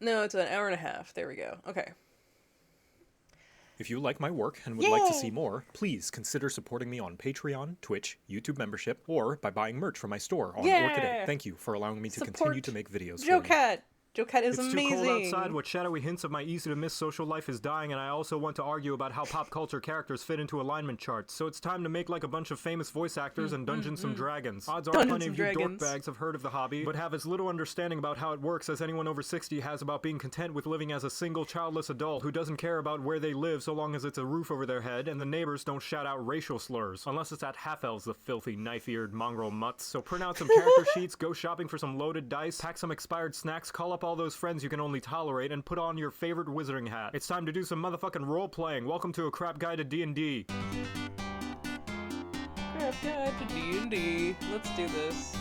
No, it's an hour and a half. There we go. Okay. If you like my work and would like to see more, please consider supporting me on Patreon, Twitch, YouTube membership, or by buying merch from my store on Orchid. Thank you for allowing me to continue to make videos for you. JoCat! JoCat is amazing! It's too cold outside. What shadowy hints of my easy-to-miss social life is dying, and I also want to argue about how pop culture characters fit into alignment charts. So it's time to make like a bunch of famous voice actors and Dungeons & Dragons. Odds are plenty of you dorkbags have heard of the hobby, but have as little understanding about how it works as anyone over 60 has about being content with living as a single childless adult who doesn't care about where they live so long as it's a roof over their head and the neighbors don't shout out racial slurs. Unless it's at half-elves, the filthy, knife-eared mongrel mutts. So print out some character sheets, go shopping for some loaded dice, pack some expired snacks, call up all those friends you can only tolerate, and put on your favorite wizarding hat. It's time to do some motherfucking role-playing. Welcome to a crap guide to D&D. Crap guide to D&D. Let's do this.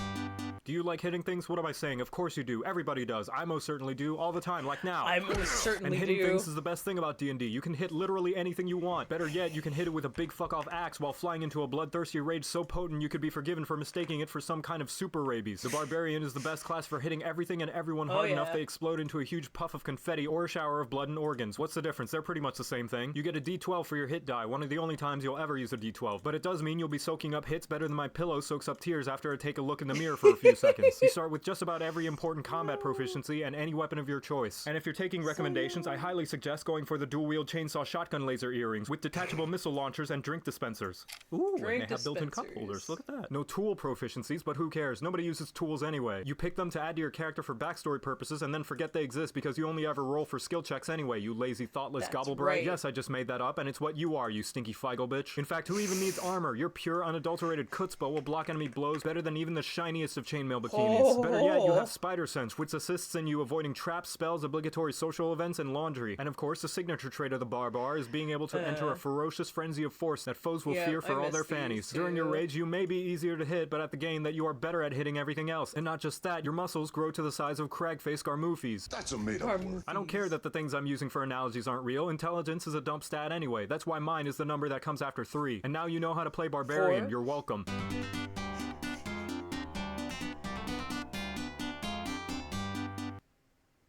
Do you like hitting things? What am I saying? Of course you do. Everybody does. I most certainly do. All the time. Like now. I most certainly do. And hitting things is the best thing about D&D. You can hit literally anything you want. Better yet, you can hit it with a big fuck-off axe while flying into a bloodthirsty rage so potent you could be forgiven for mistaking it for some kind of super rabies. The Barbarian is the best class for hitting everything and everyone hard enough they explode into a huge puff of confetti or a shower of blood and organs. What's the difference? They're pretty much the same thing. You get a D12 for your hit die, one of the only times you'll ever use a D12. But it does mean you'll be soaking up hits better than my pillow soaks up tears after I take a look in the mirror for a few seconds. You start with just about every important combat proficiency and any weapon of your choice. And if you're taking recommendations, I highly suggest going for the dual-wield chainsaw shotgun laser earrings with detachable missile launchers and drink dispensers. Ooh, and they have built-in cup holders. Look at that. No tool proficiencies, but who cares? Nobody uses tools anyway. You pick them to add to your character for backstory purposes and then forget they exist because you only ever roll for skill checks anyway, you lazy, thoughtless gobblebrag. Right. Yes, I just made that up, and it's what you are, you stinky feigl bitch. In fact, who even needs armor? Your pure, unadulterated chutzpah will block enemy blows better than even the shiniest of chainmail bikinis. Better yet, you have spider sense, which assists in you avoiding traps, spells, obligatory social events, and laundry. And of course, the signature trait of the barbar is being able to enter a ferocious frenzy of force that foes will fear for all their fannies. During your rage, you may be easier to hit, but at the game that you are better at hitting everything else. And not just that, your muscles grow to the size of crag-faced garmoofies. That's a made-up word. I don't care that the things I'm using for analogies aren't real. Intelligence is a dump stat anyway. That's why mine is the number that comes after 3. And now you know how to play barbarian. 4? You're welcome.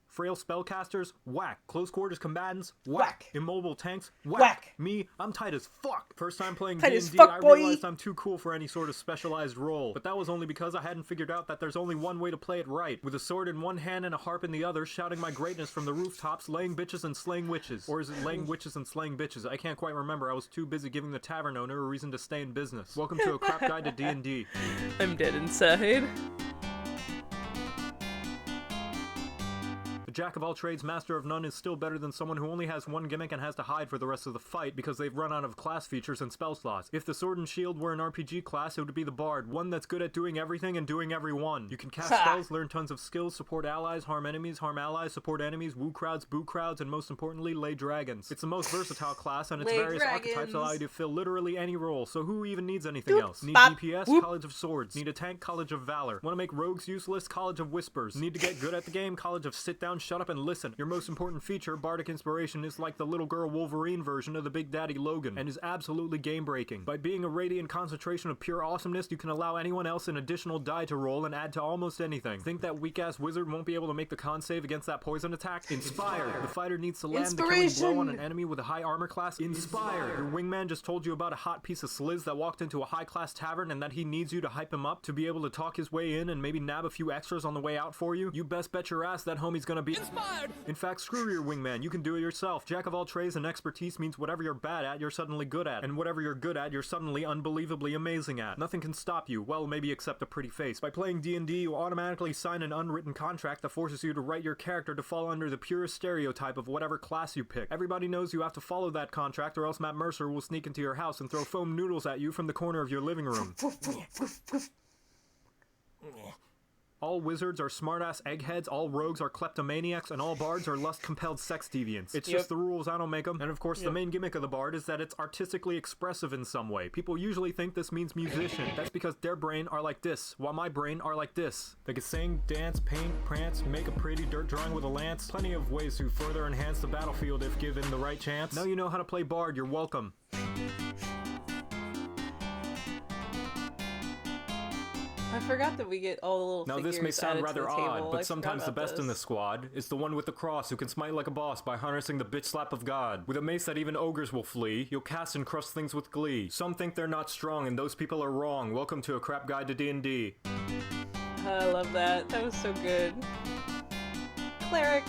Frail spellcasters, whack. Close quarters combatants, whack. Immobile tanks, whack. Me, I'm tight as fuck. First time playing D&D, I realized I'm too cool for any sort of specialized role. But that was only because I hadn't figured out that there's only one way to play it right. With a sword in one hand and a harp in the other, shouting my greatness from the rooftops, laying bitches and slaying witches. Or is it laying witches and slaying bitches? I can't quite remember. I was too busy giving the tavern owner a reason to stay in business. Welcome to a crap guide to D&D. I'm dead inside. A jack of all trades, master of none is still better than someone who only has one gimmick and has to hide for the rest of the fight because they've run out of class features and spell slots. If the sword and shield were an RPG class, it would be the bard, one that's good at doing everything and doing everyone. You can cast spells, learn tons of skills, support allies, harm enemies, harm allies, support enemies, woo crowds, boo crowds, and most importantly, lay dragons. It's the most versatile class, and its various archetypes allow you to fill literally any role, so who even needs anything else? Need DPS? College of Swords. Need a tank? College of Valor. Want to make rogues useless? College of Whispers. Need to get good at the game? College of Sit Down, Shut Up, and Listen. Your most important feature, Bardic Inspiration, is like the little girl Wolverine version of the Big Daddy Logan, and is absolutely game-breaking. By being a radiant concentration of pure awesomeness, you can allow anyone else an additional die to roll and add to almost anything. Think that weak-ass wizard won't be able to make the con save against that poison attack? Inspire! The fighter needs to land the killing blow on an enemy with a high armor class? Inspire! Your wingman just told you about a hot piece of sliz that walked into a high-class tavern and that he needs you to hype him up to be able to talk his way in and maybe nab a few extras on the way out for you? You best bet your ass that homie's gonna be inspired! In fact, screw your wingman, you can do it yourself. Jack of all trades and expertise means whatever you're bad at, you're suddenly good at. And whatever you're good at, you're suddenly unbelievably amazing at. Nothing can stop you, well, maybe except a pretty face. By playing D&D, you automatically sign an unwritten contract that forces you to write your character to fall under the purest stereotype of whatever class you pick. Everybody knows you have to follow that contract or else Matt Mercer will sneak into your house and throw foam noodles at you from the corner of your living room. All wizards are smartass eggheads, all rogues are kleptomaniacs, and all bards are lust-compelled sex deviants. It's just the rules, I don't make them. And of course, the main gimmick of the bard is that it's artistically expressive in some way. People usually think this means musician. That's because their brain are like this, while my brain are like this. They can sing, dance, paint, prance, make a pretty dirt drawing with a lance. Plenty of ways to further enhance the battlefield if given the right chance. Now you know how to play bard, you're welcome. I forgot that we get all the little Now figures this may sound added to rather the table. odd, but I sometimes the forgot about best in the squad is the one with the cross who can smite like a boss by harnessing the bitch slap of God. With a mace that even ogres will flee, you'll cast and crush things with glee. Some think they're not strong and those people are wrong. Welcome to a crap guide to D&D. I love that. That was so good. Cleric.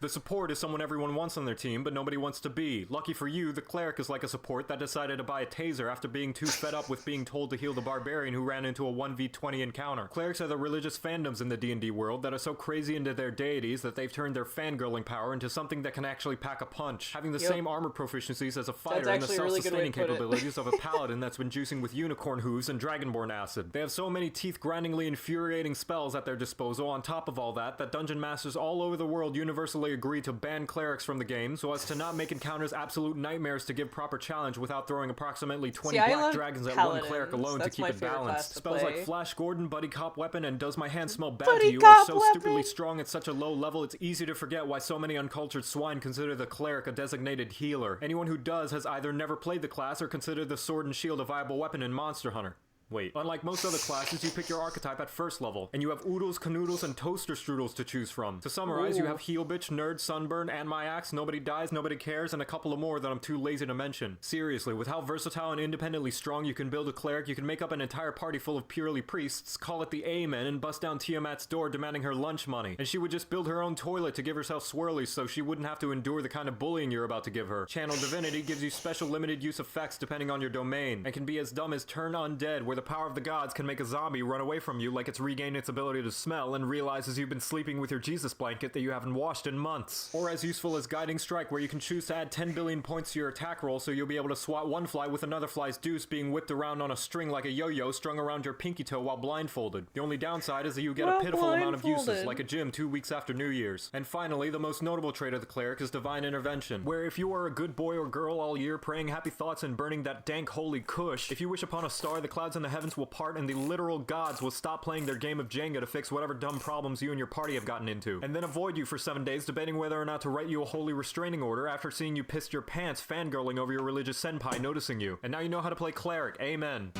The support is someone everyone wants on their team, but nobody wants to be. Lucky for you, the cleric is like a support that decided to buy a taser after being too fed up with being told to heal the barbarian who ran into a 1v20 encounter. Clerics are the religious fandoms in the D&D world that are so crazy into their deities that they've turned their fangirling power into something that can actually pack a punch. Having the same armor proficiencies as a fighter and the self-sustaining capabilities of a paladin that's been juicing with unicorn hooves and dragonborn acid. They have so many teeth-grindingly infuriating spells at their disposal on top of all that dungeon masters all over the world universally agree to ban clerics from the game so as to not make encounters absolute nightmares to give proper challenge without throwing approximately 20 black dragons at one cleric alone to keep it balanced. Spells like Flash Gordon, Buddy Cop Weapon, and Does My Hand Smell Bad to You are so stupidly strong at such a low level it's easy to forget why so many uncultured swine consider the cleric a designated healer. Anyone who does has either never played the class or considered the sword and shield a viable weapon in Monster Hunter. Wait, unlike most other classes, you pick your archetype at first level, and you have oodles, canoodles, and toaster strudels to choose from. To summarize, you have Heel Bitch, Nerd, Sunburn, and My Axe, Nobody Dies, Nobody Cares, and a couple of more that I'm too lazy to mention. Seriously, with how versatile and independently strong you can build a cleric, you can make up an entire party full of purely priests, call it the Amen, and bust down Tiamat's door demanding her lunch money. And she would just build her own toilet to give herself swirlies so she wouldn't have to endure the kind of bullying you're about to give her. Channel Divinity gives you special limited use effects depending on your domain, and can be as dumb as Turn Undead, where the power of the gods can make a zombie run away from you like it's regained its ability to smell and realizes you've been sleeping with your Jesus blanket that you haven't washed in months. Or as useful as Guiding Strike, where you can choose to add 10 billion points to your attack roll so you'll be able to swat one fly with another fly's deuce being whipped around on a string like a yo-yo strung around your pinky toe while blindfolded. The only downside is that you get a pitiful amount of uses, like a gym 2 weeks after New Year's. And finally, the most notable trait of the cleric is Divine Intervention, where if you are a good boy or girl all year praying happy thoughts and burning that dank holy kush, if you wish upon a star, the clouds in the heavens will part and the literal gods will stop playing their game of Jenga to fix whatever dumb problems you and your party have gotten into, and then avoid you for 7 days debating whether or not to write you a holy restraining order after seeing you pissed your pants fangirling over your religious senpai noticing you. And now you know how to play cleric. Amen.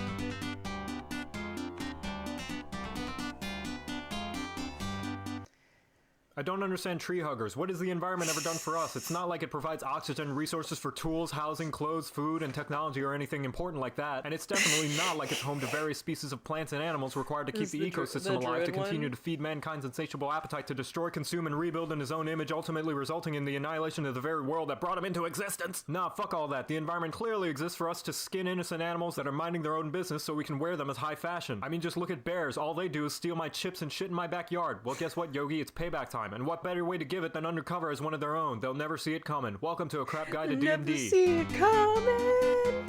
I don't understand tree huggers. What has the environment ever done for us? It's not like it provides oxygen, resources for tools, housing, clothes, food, and technology or anything important like that. And it's definitely not like it's home to various species of plants and animals required to keep the ecosystem alive to continue to feed mankind's insatiable appetite to destroy, consume, and rebuild in his own image, ultimately resulting in the annihilation of the very world that brought him into existence. Nah, fuck all that. The environment clearly exists for us to skin innocent animals that are minding their own business so we can wear them as high fashion. I mean, just look at bears. All they do is steal my chips and shit in my backyard. Well, guess what, Yogi? It's payback time. And what better way to give it than undercover as one of their own? They'll never see it coming. Welcome to a crap guide to D&D. Never see it coming.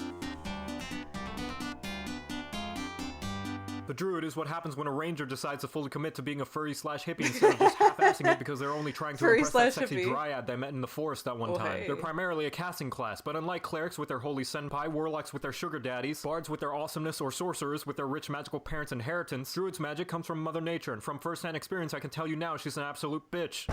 The druid is what happens when a ranger decides to fully commit to being a furry/hippie instead of just half-assing it because they're only trying to impress that sexy dryad they met in the forest that one time. They're primarily a casting class, but unlike clerics with their holy senpai, warlocks with their sugar daddies, bards with their awesomeness, or sorcerers with their rich magical parents' inheritance, druid's magic comes from Mother Nature, and from first-hand experience I can tell you now she's an absolute bitch.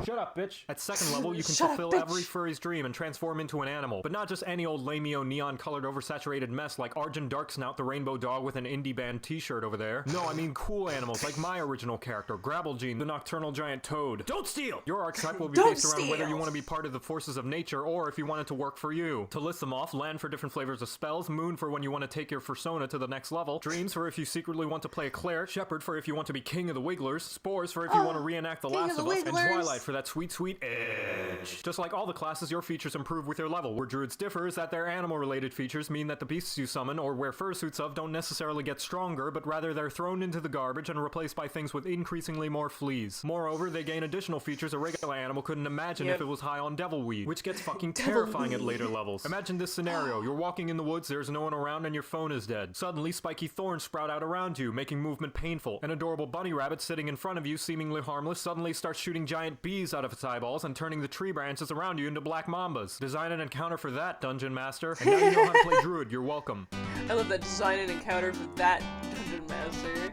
Shut up, bitch. At second level, you can fulfill every furry's dream and transform into an animal, but not just any old lameo neon-colored oversaturated mess like Arjun Darksnout the rainbow dog with an indie band t-shirt over there. No, I mean cool animals like my original character, Grabblejean, the nocturnal giant toad. Don't steal! Your archetype will be based around whether you want to be part of the forces of nature or if you want it to work for you. To list them off, land for different flavors of spells, moon for when you want to take your persona to the next level, dreams for if you secretly want to play a cleric, shepherd for if you want to be king of the Wigglers, spores for if you want to reenact The Last of Us, and twilight for that sweet, sweet edge. Just like all the classes, your features improve with your level. Where druids differ is that their animal-related features mean that the beasts you summon or wear fursuits of don't necessarily get stronger, but rather they're thrown into the garbage and replaced by things with increasingly more fleas. Moreover, they gain additional features a regular animal couldn't imagine if it was high on devil weed, which gets fucking terrifying at later levels. Imagine this scenario. You're walking in the woods, there's no one around, and your phone is dead. Suddenly, spiky thorns sprout out around you, making movement painful. An adorable bunny rabbit sitting in front of you, seemingly harmless, suddenly starts shooting giant bees out of its eyeballs and turning the tree branches around you into black mambas. Design an encounter for that, Dungeon Master. And now you know how to play Druid. You're welcome. I love that. Design an encounter for that, Dungeon Master.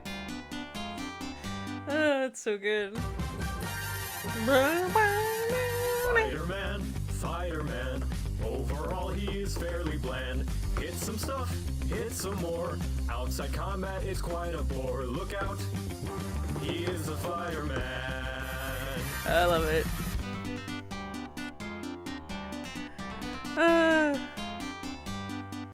That's so good. Fighter-Man, Fighter-Man. Overall, he is fairly bland. Hit Hit some stuff, hit some more. Outside combat is quite a bore. Look out, he is a fighter man. I love it.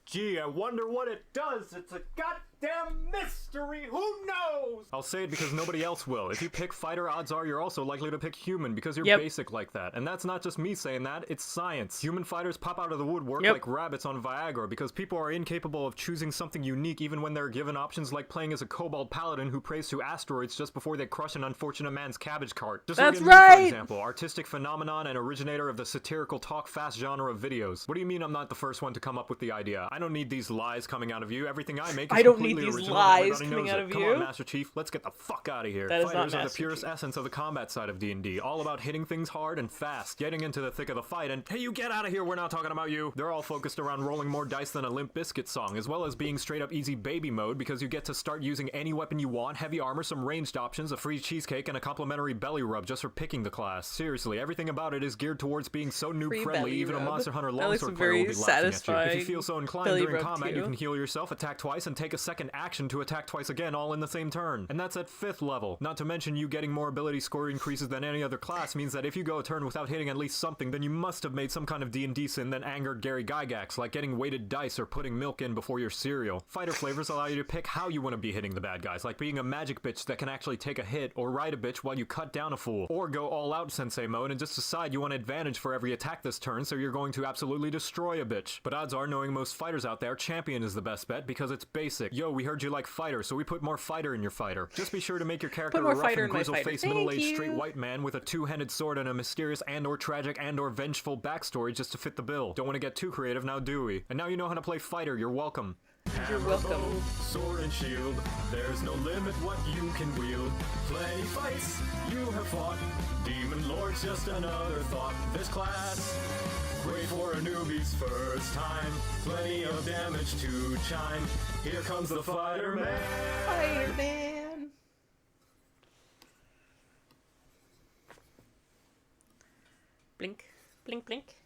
Gee, I wonder what it does. It's a goddamn mystery. Who knows? I'll say it because nobody else will. If you pick fighter, odds are you're also likely to pick human because you're basic like that. And that's not just me saying that, it's science. Human fighters pop out of the woodwork like rabbits on Viagra because people are incapable of choosing something unique even when they're given options like playing as a kobold paladin who prays to asteroids just before they crush an unfortunate man's cabbage cart. Just that's look at me, right! for example, artistic phenomenon and originator of the satirical talk fast genre of videos. What do you mean I'm not the first one to come up with the idea? I don't need these lies coming out of you. Everything I make is I don't need completely these original. lies Everybody coming knows out it. of Come you. on, Master Chief, let's get the fuck out of here. That is not Fighters are the Master purest Chief. essence of the combat side of D&D, all about hitting things hard and fast, getting into the thick of the fight, and hey, you get out of here, we're not talking about you. They're all focused around rolling more dice than a Limp Bizkit song, as well as being straight up easy baby mode because you get to start using any weapon you want, heavy armor, some ranged options, a free cheesecake, and a complimentary belly rub just for picking the class. Seriously, everything about it is geared towards being so noob friendly, even a Monster Hunter longsword player will be laughing at you. If you feel so inclined during combat, you can heal yourself, attack twice, and take a second action to attack twice again, all in the same turn. And that's at 5th level. Not to mention you getting more ability score increases than any other class means that if you go a turn without hitting at least something, then you must have made some kind of D&D sin that angered Gary Gygax, like getting weighted dice or putting milk in before your cereal. Fighter flavors allow you to pick how you want to be hitting the bad guys, like being a magic bitch that can actually take a hit, or ride a bitch while you cut down a fool, or go all out sensei mode and just decide you want advantage for every attack this turn, so you're going to absolutely destroy a bitch. But odds are, knowing most fighters out there, champion is the best bet because it's basic. Yo, we heard you like fighter, so we put more fighter in your fighter. Just be sure to make your character a rough and grizzle-faced middle-aged straight white man with a two-handed sword and a mysterious and/or tragic and/or vengeful backstory just to fit the bill. Don't want to get too creative now, do we? And now you know how to play fighter, you're welcome. You're welcome. Sword and shield, there's no limit what you can wield. Plenty fights you have fought. Demon Lord's just another thought. This class, great for a newbie's first time. Plenty of damage to chime. Here comes the Fighter Man. Fighter Man. Blink, blink, blink.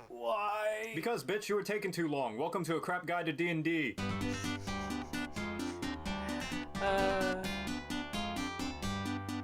Why? Because, bitch, you were taking too long. Welcome to a crap guide to D&D.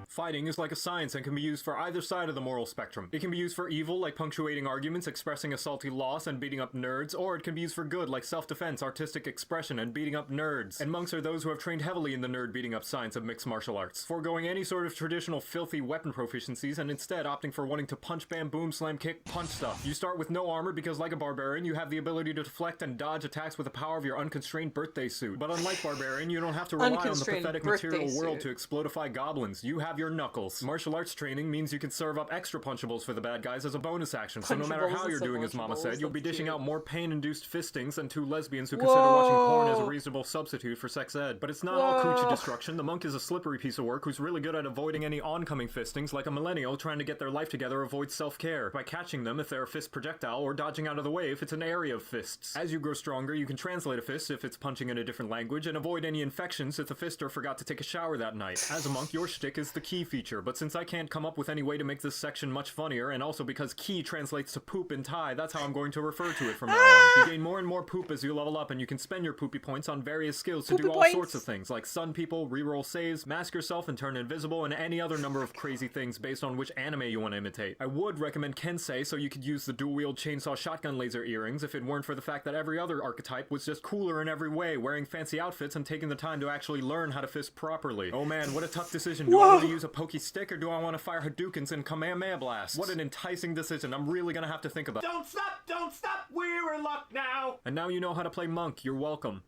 Fighting is like a science and can be used for either side of the moral spectrum. It can be used for evil, like punctuating arguments, expressing a salty loss, and beating up nerds, or it can be used for good, like self-defense, artistic expression, and beating up nerds. And monks are those who have trained heavily in the nerd beating up science of mixed martial arts, foregoing any sort of traditional filthy weapon proficiencies and instead opting for wanting to punch, bam, boom, slam, kick, punch stuff. You start with no armor because, like a barbarian, you have the ability to deflect and dodge attacks with the power of your unconstrained birthday suit. But unlike barbarian, you don't have to rely on the pathetic material world to explodify goblins. You have your knuckles. Martial arts training means you can serve up extra punchables for the bad guys as a bonus action, so no matter how you're doing, as Mama said, you'll be dishing out more pain-induced fistings than two lesbians who consider watching porn as a reasonable substitute for sex ed. But it's not all coochie destruction. The monk is a slippery piece of work who's really good at avoiding any oncoming fistings, like a millennial trying to get their life together avoids self-care, by catching them if they're a fist projectile or dodging out of the way if it's an area of fists. As you grow stronger, you can translate a fist if it's punching in a different language, and avoid any infections if the fister forgot to take a shower that night. As a monk, your shtick is the key feature, but since I can't come up with any way to make this section much funnier, and also because key translates to poop in Thai, that's how I'm going to refer to it from now on. You gain more and more poop as you level up, and you can spend your poopy points on various skills to do all sorts of things, like stun people, reroll saves, mask yourself and turn invisible, and any other number of crazy things based on which anime you want to imitate. I would recommend Kensei so you could use the dual-wield chainsaw shotgun laser earrings if it weren't for the fact that every other archetype was just cooler in every way, wearing fancy outfits and taking the time to actually learn how to fist properly. Oh man, what a tough decision. Do I want to use a pokey stick or do I want to fire Hadoukens and Kamehameha blasts? What an enticing decision. I'm really gonna have to think about. Don't stop, we're in luck now! And now you know how to play monk. You're welcome.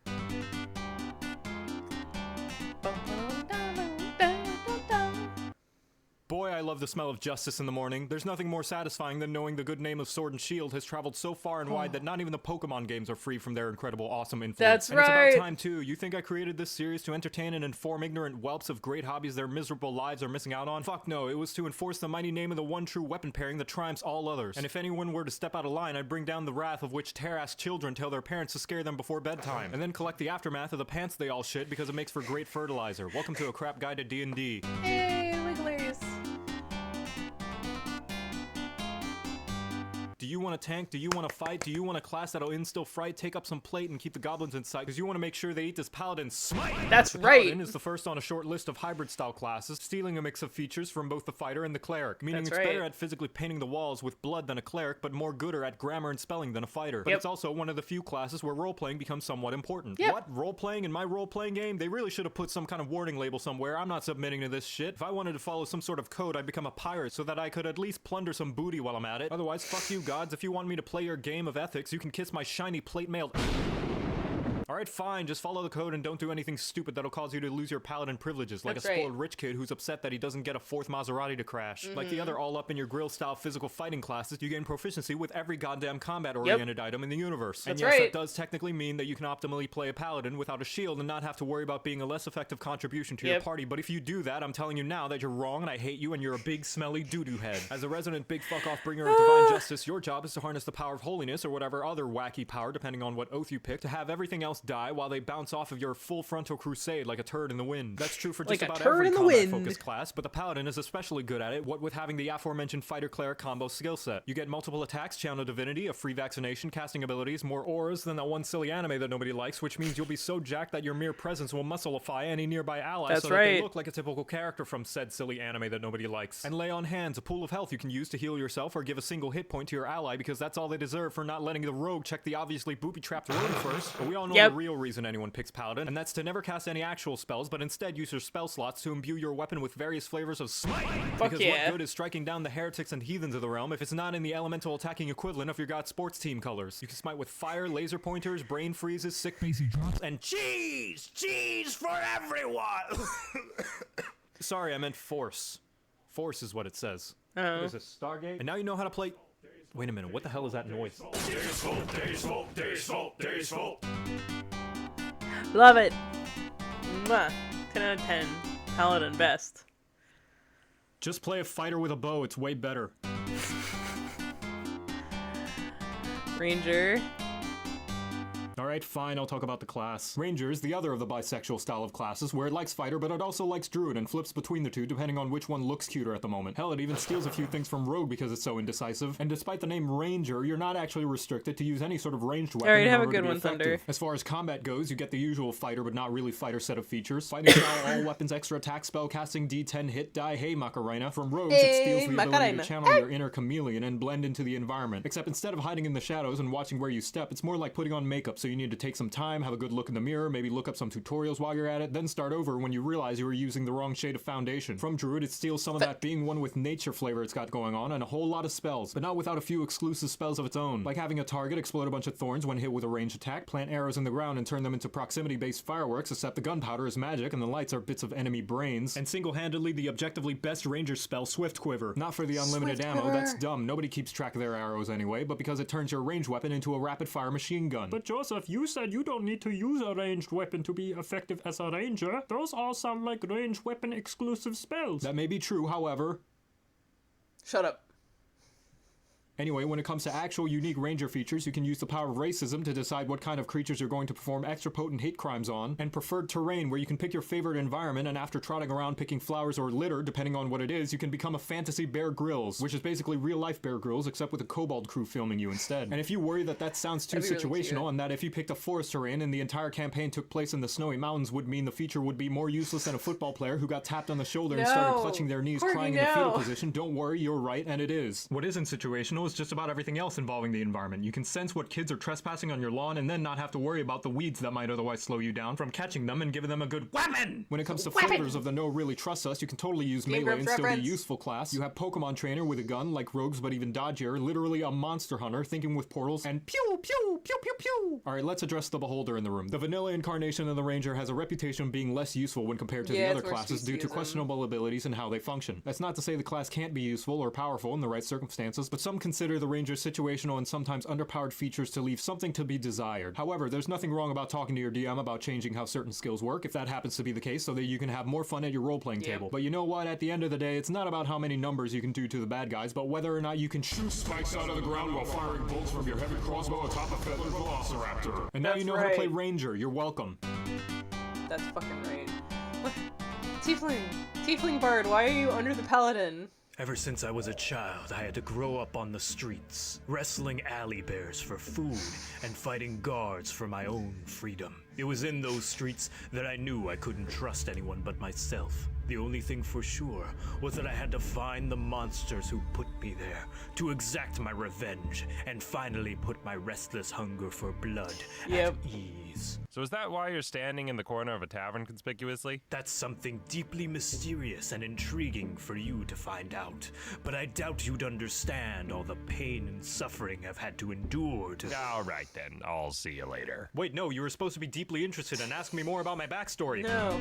Boy, I love the smell of justice in the morning. There's nothing more satisfying than knowing the good name of Sword and Shield has traveled so far and wide that not even the Pokemon games are free from their incredible, awesome influence. That's and right! It's about time, too. You think I created this series to entertain and inform ignorant whelps of great hobbies their miserable lives are missing out on? Fuck no, it was to enforce the mighty name of the one true weapon pairing that triumphs all others. And if anyone were to step out of line, I'd bring down the wrath of which tear-ass children tell their parents to scare them before bedtime. And then collect the aftermath of the pants they all shit because it makes for great fertilizer. Welcome to a crap guide to D&D. Hey, hilarious. you want to tank? Do you want to fight? Do you want a class that'll instill fright, take up some plate, and keep the goblins in sight? Because you want to make sure they eat this paladin smite. That's the right. Paladin is the first on a short list of hybrid-style classes, stealing a mix of features from both the fighter and the cleric. Meaning That's it's better right. at physically painting the walls with blood than a cleric, but more gooder at grammar and spelling than a fighter. But it's also one of the few classes where role-playing becomes somewhat important. Yep. What? Role-playing in my role-playing game? They really should have put some kind of warning label somewhere. I'm not submitting to this shit. If I wanted to follow some sort of code, I'd become a pirate so that I could at least plunder some booty while I'm at it. Otherwise, fuck you gods. If you want me to play your game of ethics, you can kiss my shiny plate-mailed... Alright, fine, just follow the code and don't do anything stupid that'll cause you to lose your paladin privileges, like That's a spoiled rich kid who's upset that he doesn't get a 4th Maserati to crash. Like the other all-up-in-your-grill style physical fighting classes, you gain proficiency with every goddamn combat-oriented item in the universe. And That's yes, right. that does technically mean that you can optimally play a paladin without a shield and not have to worry about being a less effective contribution to your party, but if you do that, I'm telling you now that you're wrong and I hate you and you're a big smelly doo-doo head. As a resident big fuck-off bringer of divine justice, your job is to harness the power of holiness or whatever other wacky power, depending on what oath you pick, to have everything else die while they bounce off of your full frontal crusade like a turd in the wind. That's true for just Like a about turd every in the combat-focused wind. class, but the paladin is especially good at it, what with having the aforementioned fighter-cleric combo skill set. You get multiple attacks, channel divinity, a free vaccination, casting abilities, more auras than that one silly anime that nobody likes, which means you'll be so jacked that your mere presence will muscleify any nearby ally That's so that they right. look like a typical character from said silly anime that nobody likes. And lay on hands, a pool of health you can use to heal yourself or give a single hit point to your ally because that's all they deserve for not letting the rogue check the obviously booby-trapped room first. But we all know the real reason anyone picks paladin, and that's to never cast any actual spells, but instead use your spell slots to imbue your weapon with various flavors of smite. Because what good is striking down the heretics and heathens of the realm if it's not in the elemental attacking equivalent of your god's sports team colors? You can smite with fire, laser pointers, brain freezes, sick pacey drops, and cheese! Cheese for everyone! Sorry, I meant force. Force is what it says. Oh. There's a Stargate. And now you know how to play... Wait a minute, what the hell is that noise? Love it. Mwah. 10 out of 10. Paladin best. Just play a fighter with a bow, it's way better. Ranger. Alright, fine, I'll talk about the class. Ranger is the other of the bisexual style of classes, where it likes fighter, but it also likes druid, and flips between the two depending on which one looks cuter at the moment. Hell, it even steals a few things from rogue because it's so indecisive. And despite the name Ranger, you're not actually restricted to use any sort of ranged weapon. Alright, in have a order to good be one, effective. Thunder. As far as combat goes, you get the usual fighter, but not really fighter set of features. Fighting style, all weapons, extra attack, spell casting, D10 hit die, hey Macarena. From rogues, it steals the ability Macarena. to channel your inner chameleon and blend into the environment. Except instead of hiding in the shadows and watching where you step, it's more like putting on makeup, so you need to take some time, have a good look in the mirror, maybe look up some tutorials while you're at it, then start over when you realize you were using the wrong shade of foundation. From druid, it steals some of that being one with nature flavor it's got going on, and a whole lot of spells, but not without a few exclusive spells of its own, like having a target explode a bunch of thorns when hit with a ranged attack, plant arrows in the ground and turn them into proximity-based fireworks, except the gunpowder is magic and the lights are bits of enemy brains, and single-handedly the objectively best ranger spell, Swift Quiver. Not for the unlimited Swift ammo, Quiver. that's dumb, nobody keeps track of their arrows anyway, but because it turns your ranged weapon into a rapid-fire machine gun. But Joseph, you said you don't need to use a ranged weapon to be effective as a ranger. Those all sound like ranged weapon exclusive spells. That may be true, however. Shut up. Anyway, when it comes to actual unique ranger features, you can use the power of racism to decide what kind of creatures you're going to perform extra potent hate crimes on, and preferred terrain, where you can pick your favorite environment, and after trotting around picking flowers or litter, depending on what it is, you can become a fantasy Bear Grylls, which is basically real-life Bear Grylls, except with a kobold crew filming you instead. And if you worry that that sounds too That'd be really situational, cute. and that if you picked a forest terrain and the entire campaign took place in the snowy mountains would mean the feature would be more useless than a football player who got tapped on the shoulder and started No. clutching their knees Corgi, crying in a fetal no. position, don't worry, you're right, and it is. What isn't situational is just about everything else involving the environment. You can sense what kids are trespassing on your lawn and then not have to worry about the weeds that might otherwise slow you down from catching them and giving them a good weapon! When it comes to flavors of the no really trust us, you can totally use Game melee and Grumps still be a reference. useful class. You have Pokemon Trainer with a gun, like rogues but even dodgier, literally a monster hunter, thinking with portals, and pew pew pew pew pew! Alright, let's address the beholder in the room. The vanilla incarnation of the ranger has a reputation of being less useful when compared to the Yeah, other it's more classes due to speciesism. questionable abilities and how they function. That's not to say the class can't be useful or powerful in the right circumstances, but some consider the ranger's situational and sometimes underpowered features to leave something to be desired. However, there's nothing wrong about talking to your DM about changing how certain skills work, if that happens to be the case, so that you can have more fun at your role-playing table. But you know what? At the end of the day, it's not about how many numbers you can do to the bad guys, but whether or not you can shoot Spikes out of the ground while firing bolts from your heavy crossbow atop a feathered velociraptor. And now That's you know how to play right. Ranger. You're welcome. That's fucking right. What? Tiefling! Tiefling Bard, why are you under the paladin? Ever since I was a child, I had to grow up on the streets, wrestling alley bears for food and fighting guards for my own freedom. It was in those streets that I knew I couldn't trust anyone but myself. The only thing for sure was that I had to find the monsters who put me there, to exact my revenge, and finally put my restless hunger for blood at ease. So is that why you're standing in the corner of a tavern conspicuously? That's something deeply mysterious and intriguing for you to find out. But I doubt you'd understand all the pain and suffering I've had to endure to— All right then, I'll see you later. Wait, no, you were supposed to be deeply interested and ask me more about my backstory. No.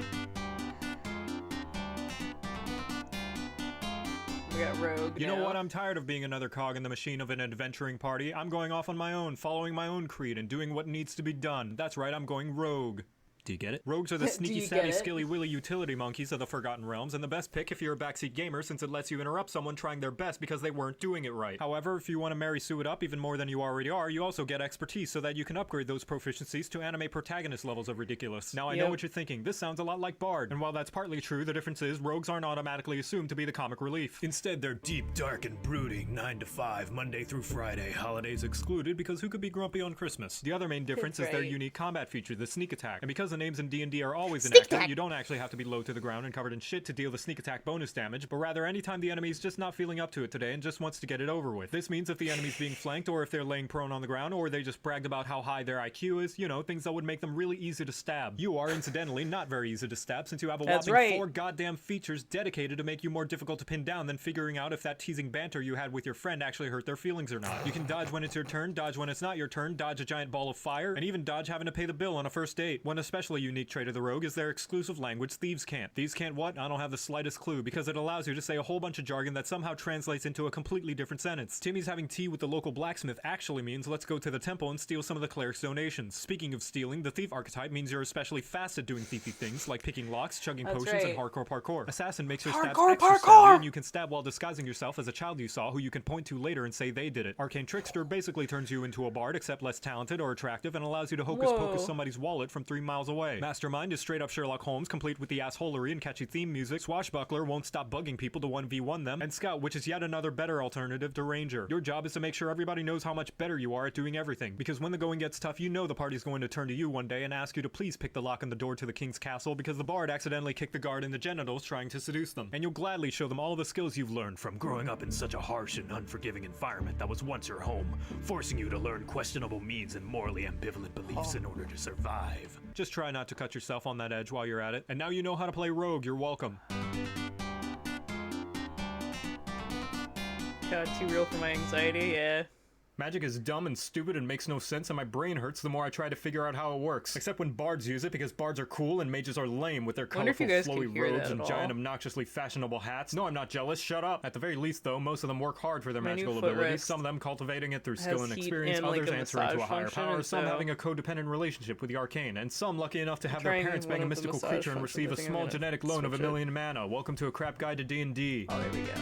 We got Rogue You now. know what? I'm tired of being another cog in the machine of an adventuring party. I'm going off on my own, following my own creed and doing what needs to be done. That's right, I'm going rogue. Do you get it? Rogues are the sneaky, you savvy, get it? skilly, willy utility monkeys of the Forgotten Realms, and the best pick if you're a backseat gamer since it lets you interrupt someone trying their best because they weren't doing it right. However, if you want to Mary Sue it up even more than you already are, you also get expertise so that you can upgrade those proficiencies to anime protagonist levels of ridiculous. Now I know what you're thinking, this sounds a lot like Bard, and while that's partly true, the difference is rogues aren't automatically assumed to be the comic relief. Instead, they're deep, dark, and brooding, 9 to 5, Monday through Friday, holidays excluded because who could be grumpy on Christmas? The other main difference is their right. unique combat feature, the sneak attack, and because the names in D&D are always inaccurate, you don't actually have to be low to the ground and covered in shit to deal the sneak attack bonus damage, but rather anytime the enemy's just not feeling up to it today and just wants to get it over with. This means if the enemy's being flanked, or if they're laying prone on the ground, or they just bragged about how high their IQ is, you know, things that would make them really easy to stab. You are, incidentally, not very easy to stab since you have a whopping 4 goddamn features dedicated to make you more difficult to pin down than figuring out if that teasing banter you had with your friend actually hurt their feelings or not. You can dodge when it's your turn, dodge when it's not your turn, dodge a giant ball of fire, and even dodge having to pay the bill on a first date. One especially unique trait of the rogue is their exclusive language thieves can't. Thieves can't what? I don't have the slightest clue, because it allows you to say a whole bunch of jargon that somehow translates into a completely different sentence. Timmy's having tea with the local blacksmith actually means let's go to the temple and steal some of the cleric's donations. Speaking of stealing, the thief archetype means you're especially fast at doing thiefy things like picking locks, chugging potions, and hardcore parkour. Assassin makes your stabs extra savvy, and you can stab while disguising yourself as a child you saw who you can point to later and say they did it. Arcane Trickster basically turns you into a bard except less talented or attractive and allows you to hocus pocus somebody's wallet from 3 miles away. Mastermind is straight up Sherlock Holmes, complete with the assholery and catchy theme music. Swashbuckler won't stop bugging people to 1v1 them, and Scout, which is yet another better alternative to Ranger. Your job is to make sure everybody knows how much better you are at doing everything, because when the going gets tough, you know the party's going to turn to you one day and ask you to please pick the lock on the door to the king's castle because the bard accidentally kicked the guard in the genitals trying to seduce them. And you'll gladly show them all the skills you've learned from growing up in such a harsh and unforgiving environment that was once your home, forcing you to learn questionable means and morally ambivalent beliefs in order to survive. Just try not to cut yourself on that edge while you're at it. And now you know how to play rogue, you're welcome. God, too real for my anxiety, yeah. Magic is dumb and stupid and makes no sense, and my brain hurts the more I try to figure out how it works. Except when bards use it, because bards are cool and mages are lame with their colorful flowy robes and giant obnoxiously fashionable hats. No, I'm not jealous, shut up. At the very least though, most of them work hard for their magical abilities, some of them cultivating it through skill and experience, others answering to a higher power, some having a codependent relationship with the arcane, and some lucky enough to have their parents bang a mystical creature and receive a small genetic loan of 1,000,000 mana. Welcome to a crap guide to D&D. Oh, there we go.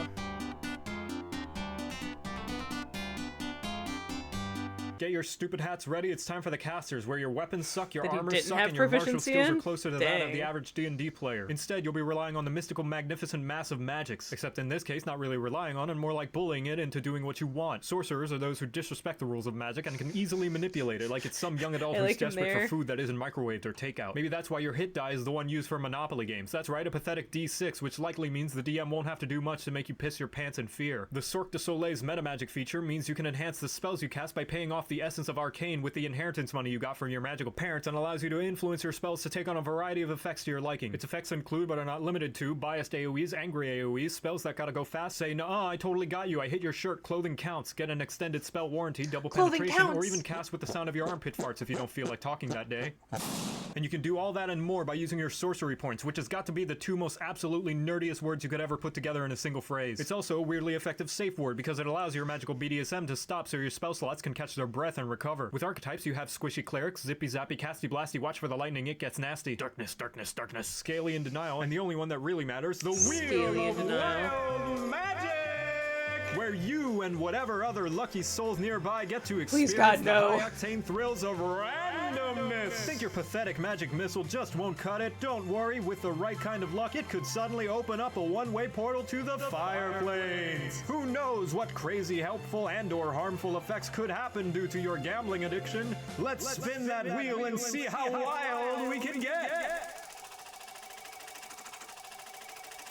Get your stupid hats ready, it's time for the casters, where your weapons suck, your That you armor didn't suck, have and your martial proficiency skills in? are closer to that of the Dang. average D&D player. Instead, you'll be relying on the mystical, magnificent mass of magics. Except in this case, not really relying on, and more like bullying it into doing what you want. Sorcerers are those who disrespect the rules of magic and can easily manipulate it, like it's some young adult who's desperate for food that isn't microwaved or takeout. Maybe that's why your hit die is the one used for Monopoly games. That's right, a pathetic D6, which likely means the DM won't have to do much to make you piss your pants in fear. The Sorc de Soleil's metamagic feature means you can enhance the spells you cast by paying off the essence of arcane with the inheritance money you got from your magical parents, and allows you to influence your spells to take on a variety of effects to your liking. Its effects include, but are not limited to, biased AoEs, angry AoEs, spells that gotta go fast, say, "Nuh-uh, I totally got you, I hit your shirt, clothing counts," get an extended spell warranty, double penetration, or even cast with the sound of your armpit farts if you don't feel like talking that day. And you can do all that and more by using your sorcery points, which has got to be the 2 most absolutely nerdiest words you could ever put together in a single phrase. It's also a weirdly effective safe word because it allows your magical BDSM to stop so your spell slots can catch their breath and recover. With archetypes, you have squishy clerics, zippy zappy, casty blasty, watch for the lightning, it gets nasty, darkness, darkness, darkness, scaly and denial, and the only one that really matters, the Wheel of Wild Magic! Where you and whatever other lucky souls nearby get to experience the high-octane thrills of random randomness! Think your pathetic magic missile just won't cut it? Don't worry, with the right kind of luck, it could suddenly open up a one-way portal to the fire planes. Who knows what crazy helpful and/or harmful effects could happen due to your gambling addiction? Let's spin that wheel and see how wild we can get!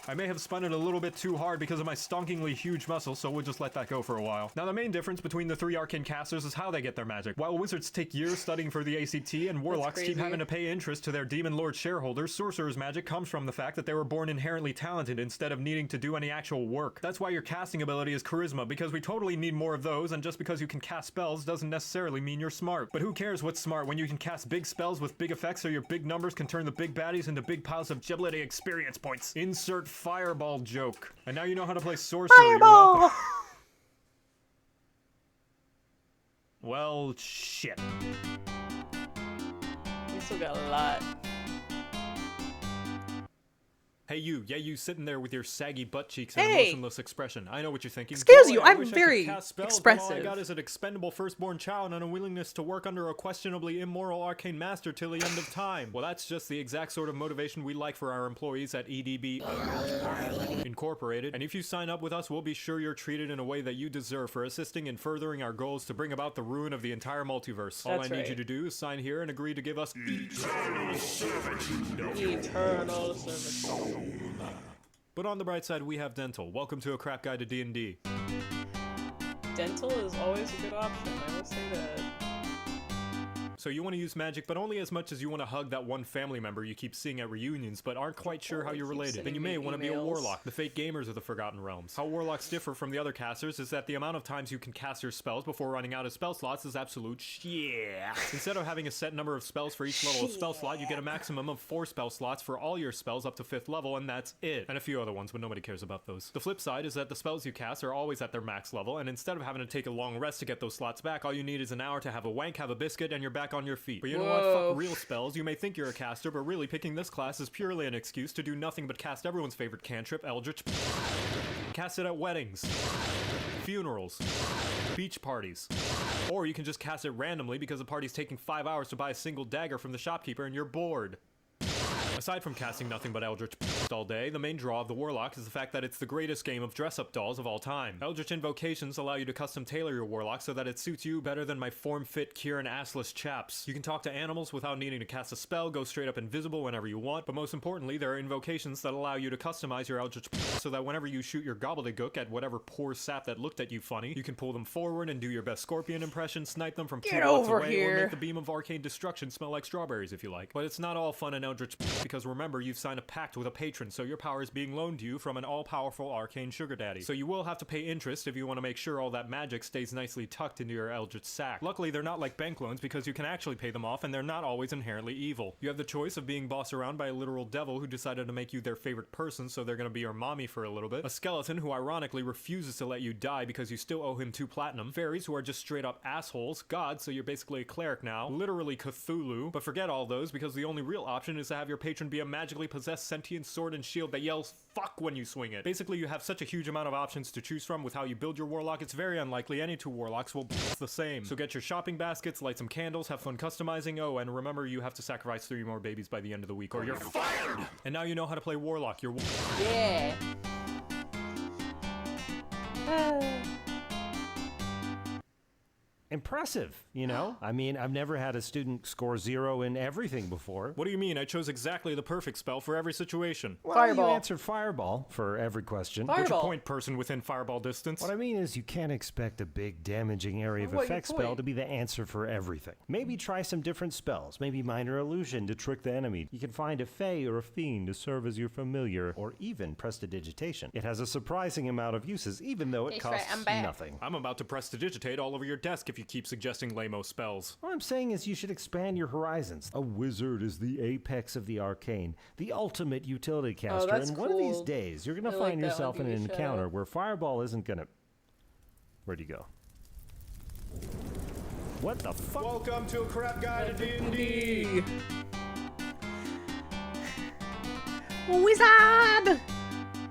I may have spun it a little bit too hard because of my stonkingly huge muscles, so we'll just let that go for a while. Now, the main difference between the three arcane casters is how they get their magic. While wizards take years studying for the ACT and warlocks keep having to pay interest to their demon lord shareholders, sorcerers' magic comes from the fact that they were born inherently talented instead of needing to do any actual work. That's why your casting ability is charisma, because we totally need more of those, and just because you can cast spells doesn't necessarily mean you're smart. But who cares what's smart when you can cast big spells with big effects so your big numbers can turn the big baddies into big piles of giblety experience points. Insert fireball joke. And now you know how to play sorcerer. Fireball! Well, shit. We still got a lot. Hey you, yeah you sitting there with your saggy butt cheeks and emotionless expression. I know what you're thinking. Excuse Boy, you, I I'm wish I could very cast spells, but expressive. all I got is an expendable firstborn child and a willingness to work under a questionably immoral arcane master till the end of time. Well, that's just the exact sort of motivation we like for our employees at EDB Incorporated. And if you sign up with us, we'll be sure you're treated in a way that you deserve for assisting in furthering our goals to bring about the ruin of the entire multiverse. All I need you to do is sign here and agree to give us eternal servitude. Eternal servitude. But on the bright side, we have dental. Welcome to a crap guide to D&D. Dental is always a good option, I will say that. So you want to use magic, but only as much as you want to hug that one family member you keep seeing at reunions, but aren't quite sure how you're related. Then you may want to be a warlock, the fake gamers of the Forgotten Realms. How warlocks differ from the other casters is that the amount of times you can cast your spells before running out of spell slots is absolute shit. Instead of having a set number of spells for each level of spell slot, you get a maximum of 4 spell slots for all your spells up to 5th level, and that's it. And a few other ones, but nobody cares about those. The flip side is that the spells you cast are always at their max level, and instead of having to take a long rest to get those slots back, all you need is an hour to have a wank, have a biscuit, and you're back on your feet. But you know what? Fuck real spells. You may think you're a caster, but really picking this class is purely an excuse to do nothing but cast everyone's favorite cantrip, Eldritch. Cast it at weddings, funerals, beach parties. Or you can just cast it randomly because the party's taking 5 hours to buy a single dagger from the shopkeeper and you're bored. Aside from casting nothing but Eldritch all day, the main draw of the Warlock is the fact that it's the greatest game of dress-up dolls of all time. Eldritch invocations allow you to custom tailor your Warlock so that it suits you better than my form-fit Kieran assless chaps. You can talk to animals without needing to cast a spell, go straight up invisible whenever you want, but most importantly, there are invocations that allow you to customize your Eldritch so that whenever you shoot your gobbledygook at whatever poor sap that looked at you funny, you can pull them forward and do your best Scorpion impression, snipe them from 2 blocks away, or make the beam of arcane destruction smell like strawberries if you like. But it's not all fun in Eldritch because remember, you've signed a pact with a patron, so your power is being loaned to you from an all-powerful arcane sugar daddy. So you will have to pay interest if you want to make sure all that magic stays nicely tucked into your Eldritch sack. Luckily, they're not like bank loans because you can actually pay them off, and they're not always inherently evil. You have the choice of being bossed around by a literal devil who decided to make you their favorite person, so they're gonna be your mommy for a little bit. A skeleton who ironically refuses to let you die because you still owe him 2 platinum. Fairies who are just straight up assholes. God, so you're basically a cleric now. Literally Cthulhu. But forget all those because the only real option is to have your patron be a magically possessed sentient sword and shield that yells fuck when you swing it. Basically, you have such a huge amount of options to choose from with how you build your Warlock, it's very unlikely any 2 Warlocks will be the same. So get your shopping baskets, light some candles, have fun customizing, oh, and remember you have to sacrifice 3 more babies by the end of the week or you're fired! And now you know how to play Warlock. You're Yeah. Impressive, you know? I mean, I've never had a student score 0 in everything before. What do you mean? I chose exactly the perfect spell for every situation. Well, Fireball. you answered fireball for every question. What's your Fireball. point, person within fireball distance? What I mean is you can't expect a big damaging area of Well, what effect your spell point? to be the answer for everything. Maybe try some different spells. Maybe minor illusion to trick the enemy. You can find a fae or a fiend to serve as your familiar, or even prestidigitation. It has a surprising amount of uses, even though it That's right, costs I'm back. nothing. I'm about to prestidigitate all over your desk if you keep suggesting lame-o spells. What I'm saying is you should expand your horizons. A wizard is the apex of the arcane, the ultimate utility caster, that's and one of these cool. days you're gonna I like find that yourself one. in Give an me a shout encounter out. where fireball isn't gonna... Where'd you go? What the fuck? Welcome to a crap guide to D&D. Wizard!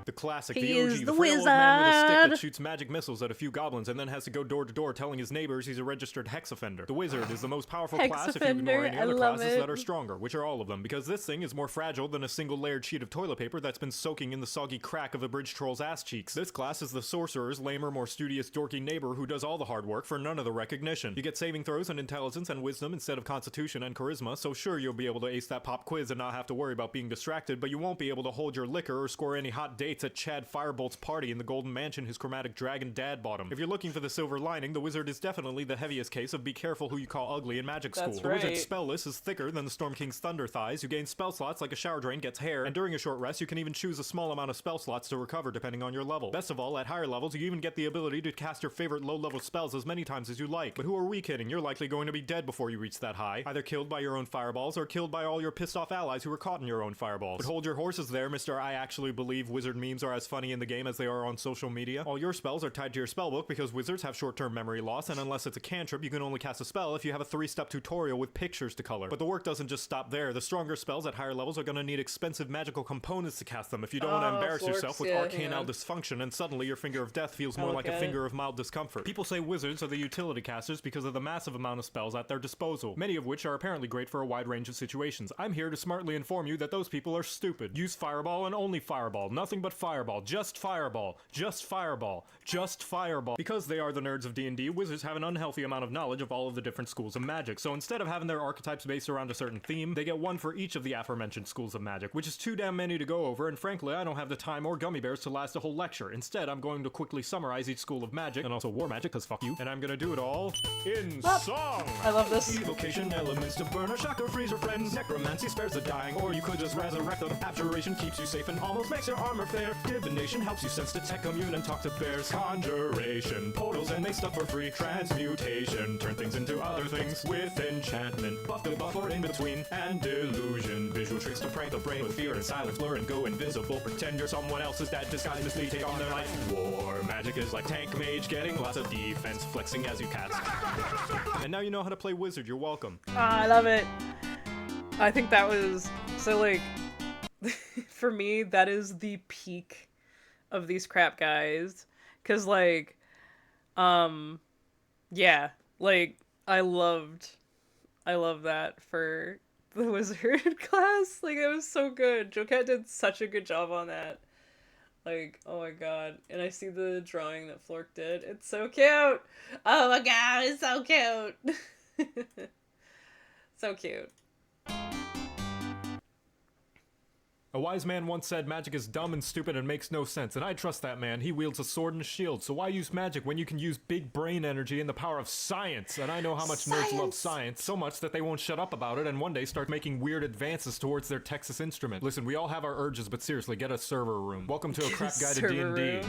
The classic, He the OG, is the the frail old man with a stick that wizard. shoots magic missiles at a few goblins and then has to go door to door telling his neighbors he's a registered hex offender. The wizard is the most powerful Hex class if you ignore offender, any I other love classes it. that are stronger, which are all of them, because this thing is more fragile than a single layered sheet of toilet paper that's been soaking in the soggy crack of a bridge troll's ass cheeks. This class is the sorcerer's lamer, more studious, dorky neighbor who does all the hard work for none of the recognition. You get saving throws and intelligence and wisdom instead of constitution and charisma, so sure, you'll be able to ace that pop quiz and not have to worry about being distracted, but you won't be able to hold your liquor or score any hot dates at Chad Firebolt's party in the Golden Mansion his chromatic dragon dad bought him. If you're looking for the silver lining, the wizard is definitely the heaviest case of be careful who you call ugly in magic school. That's The wizard's right. spell list is thicker than the Storm King's thunder thighs. You gain spell slots like a shower drain gets hair, and during a short rest you can even choose a small amount of spell slots to recover depending on your level. Best of all, at higher levels you even get the ability to cast your favorite low-level spells as many times as you like. But who are we kidding? You're likely going to be dead before you reach that high, either killed by your own fireballs or killed by all your pissed off allies who were caught in your own fireballs. But hold your horses there, Mr. I actually believe wizard memes are as funny in the game as they are on social media. All your spells are tied to your spellbook because wizards have short-term memory loss, and unless it's a cantrip, you can only cast a spell if you have a 3-step tutorial with pictures to color. But the work doesn't just stop there. The stronger spells at higher levels are going to need expensive magical components to cast them if you don't want to embarrass Florks, yourself with yeah, arcanal yeah. dysfunction, and suddenly your finger of death feels more look like a at finger of mild discomfort. People say wizards are the utility casters because of the massive amount of spells at their disposal, many of which are apparently great for a wide range of situations. I'm here to smartly inform you that those people are stupid. Use fireball and only fireball. Nothing but fireball. Just fireball. Just fireball. Just fireball. Because they are the nerds of D&D, wizards have an unhealthy amount of knowledge of all of the different schools of magic. So instead of having their archetypes based around a certain theme, they get one for each of the aforementioned schools of magic, which is too damn many to go over, and frankly, I don't have the time or gummy bears to last a whole lecture. Instead, I'm going to quickly summarize each school of magic, and also war magic, cause fuck you, and I'm gonna do it all in song! I love this. Evocation elements to burn or shock or freeze your friends. Necromancy spares the dying, or you could just resurrect them. Abjuration keeps you safe and almost makes your armor fair. Divination helps you sense, detect, commune, and talk to bears. Conjuration, portals and make stuff for free. Transmutation, turn things into other things. With enchantment, buff the buff or in between. And delusion, visual tricks to prank the brain with fear and silence. Blur and go invisible. Pretend you're someone else's dad, disguise mislead, take on their life. War magic is like tank mage, getting lots of defense, flexing as you cast. And now you know how to play wizard, you're welcome. I love it. I think that was so like for me that is the peak of these crap guys, cuz like yeah, like I love that for the wizard class. Like it was so good. JoCat did such a good job on that. Like, oh my god. And I see the drawing that Flork did. It's so cute. Oh my god, it's so cute. So cute. A wise man once said magic is dumb and stupid and makes no sense, and I trust that man. He wields a sword and a shield, so why use magic when you can use big brain energy and the power of science? And I know how much nerds love science, so much that they won't shut up about it and one day start making weird advances towards their Texas Instrument. Listen, we all have our urges, but seriously, get a server room. Welcome to a crap guide to D&D.